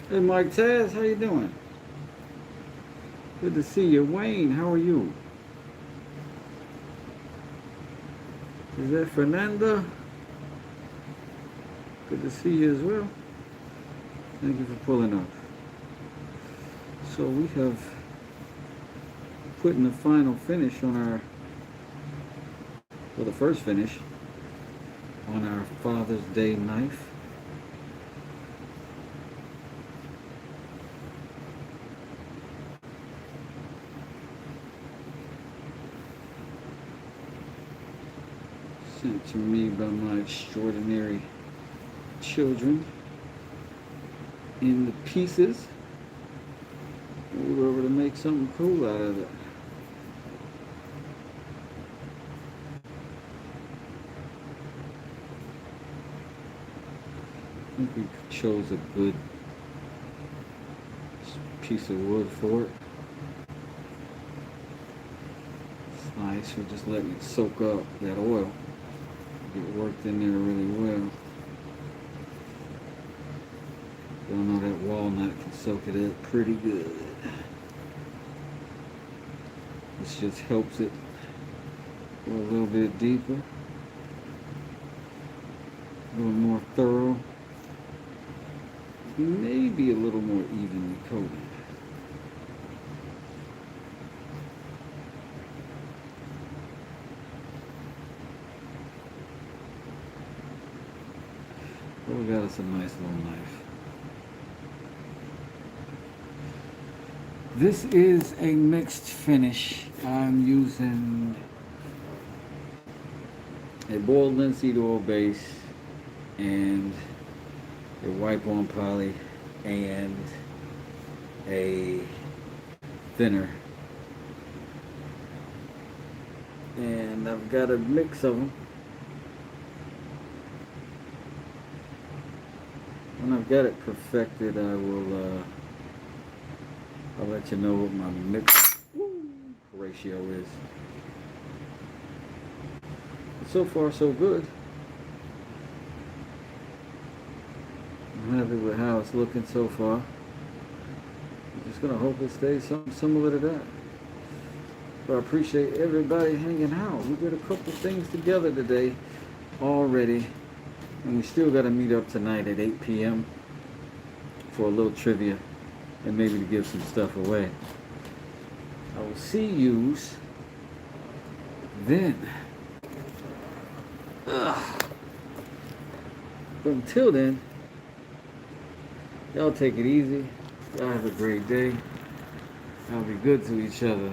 Hey, Mike Taz, how you doing? Good to see you. Wayne, how are you? Is that Fernanda? Good to see you as well. Thank you for pulling up. So we have put in the final finish on our, well, the first finish on our Father's Day knife. Sent to me by my extraordinary children in the pieces. We were able to make something cool out of it. I think we chose a good piece of wood for it. It's nice. We're just letting it soak up that oil. Get worked in there really well. Y'all know that walnut can soak it up pretty good. This just helps it go a little bit deeper, a little more thorough, maybe a little more evenly coated. But we got us a nice little knife. This is a mixed finish. I'm using a boiled linseed oil base and a wipe-on poly and a thinner. And I've got a mix of them. When I've got it perfected, I'll let you know what my mix ratio is. But so far, so good. I'm happy with how it's looking so far. I'm just gonna hope it stays something similar to that. But I appreciate everybody hanging out. We did a couple things together today already. And we still got to meet up tonight at 8 p.m. for a little trivia and maybe to give some stuff away. I will see yous then. But until then, y'all take it easy. Y'all have a great day. Y'all be good to each other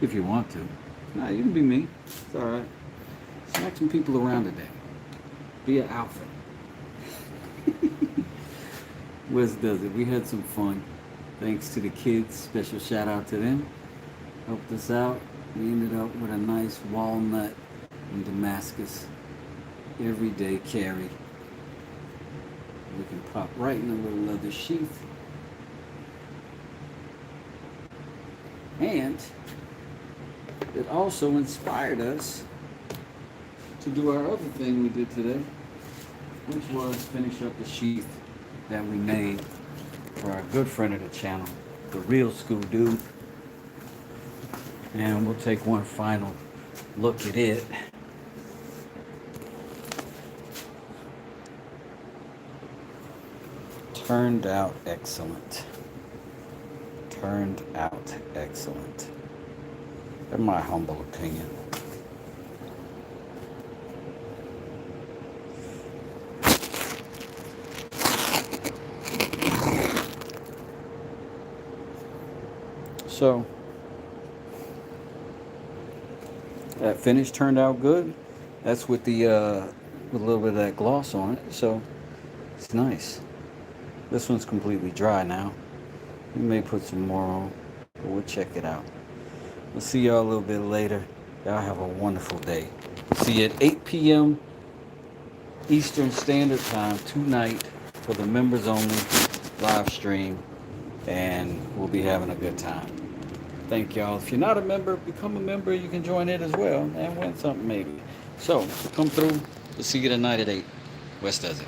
if you want to. Nah, you can be me. It's alright. Smack some people around today. Be an alpha. Wes does it. We had some fun. Thanks to the kids. Special shout out to them. Helped us out. We ended up with a nice walnut in Damascus everyday carry. We can pop right in a little leather sheath. And it also inspired us to do our other thing we did today, which was finish up the sheath that we made for our good friend of the channel, the Real School Dude. And we'll take one final look at it. Turned out excellent. Turned out excellent. In my humble opinion. So that finish turned out good. That's with the with a little bit of that gloss on it, so it's nice. This one's completely dry now. We may put some more on, but we'll check it out. We'll see y'all a little bit later. Y'all have a wonderful day. See you at 8 p.m. Eastern Standard Time tonight for the members only live stream, and we'll be having a good time. Thank y'all. If you're not a member, become a member. You can join it as well and win something maybe. So come through. We'll see you tonight at 8. West does it.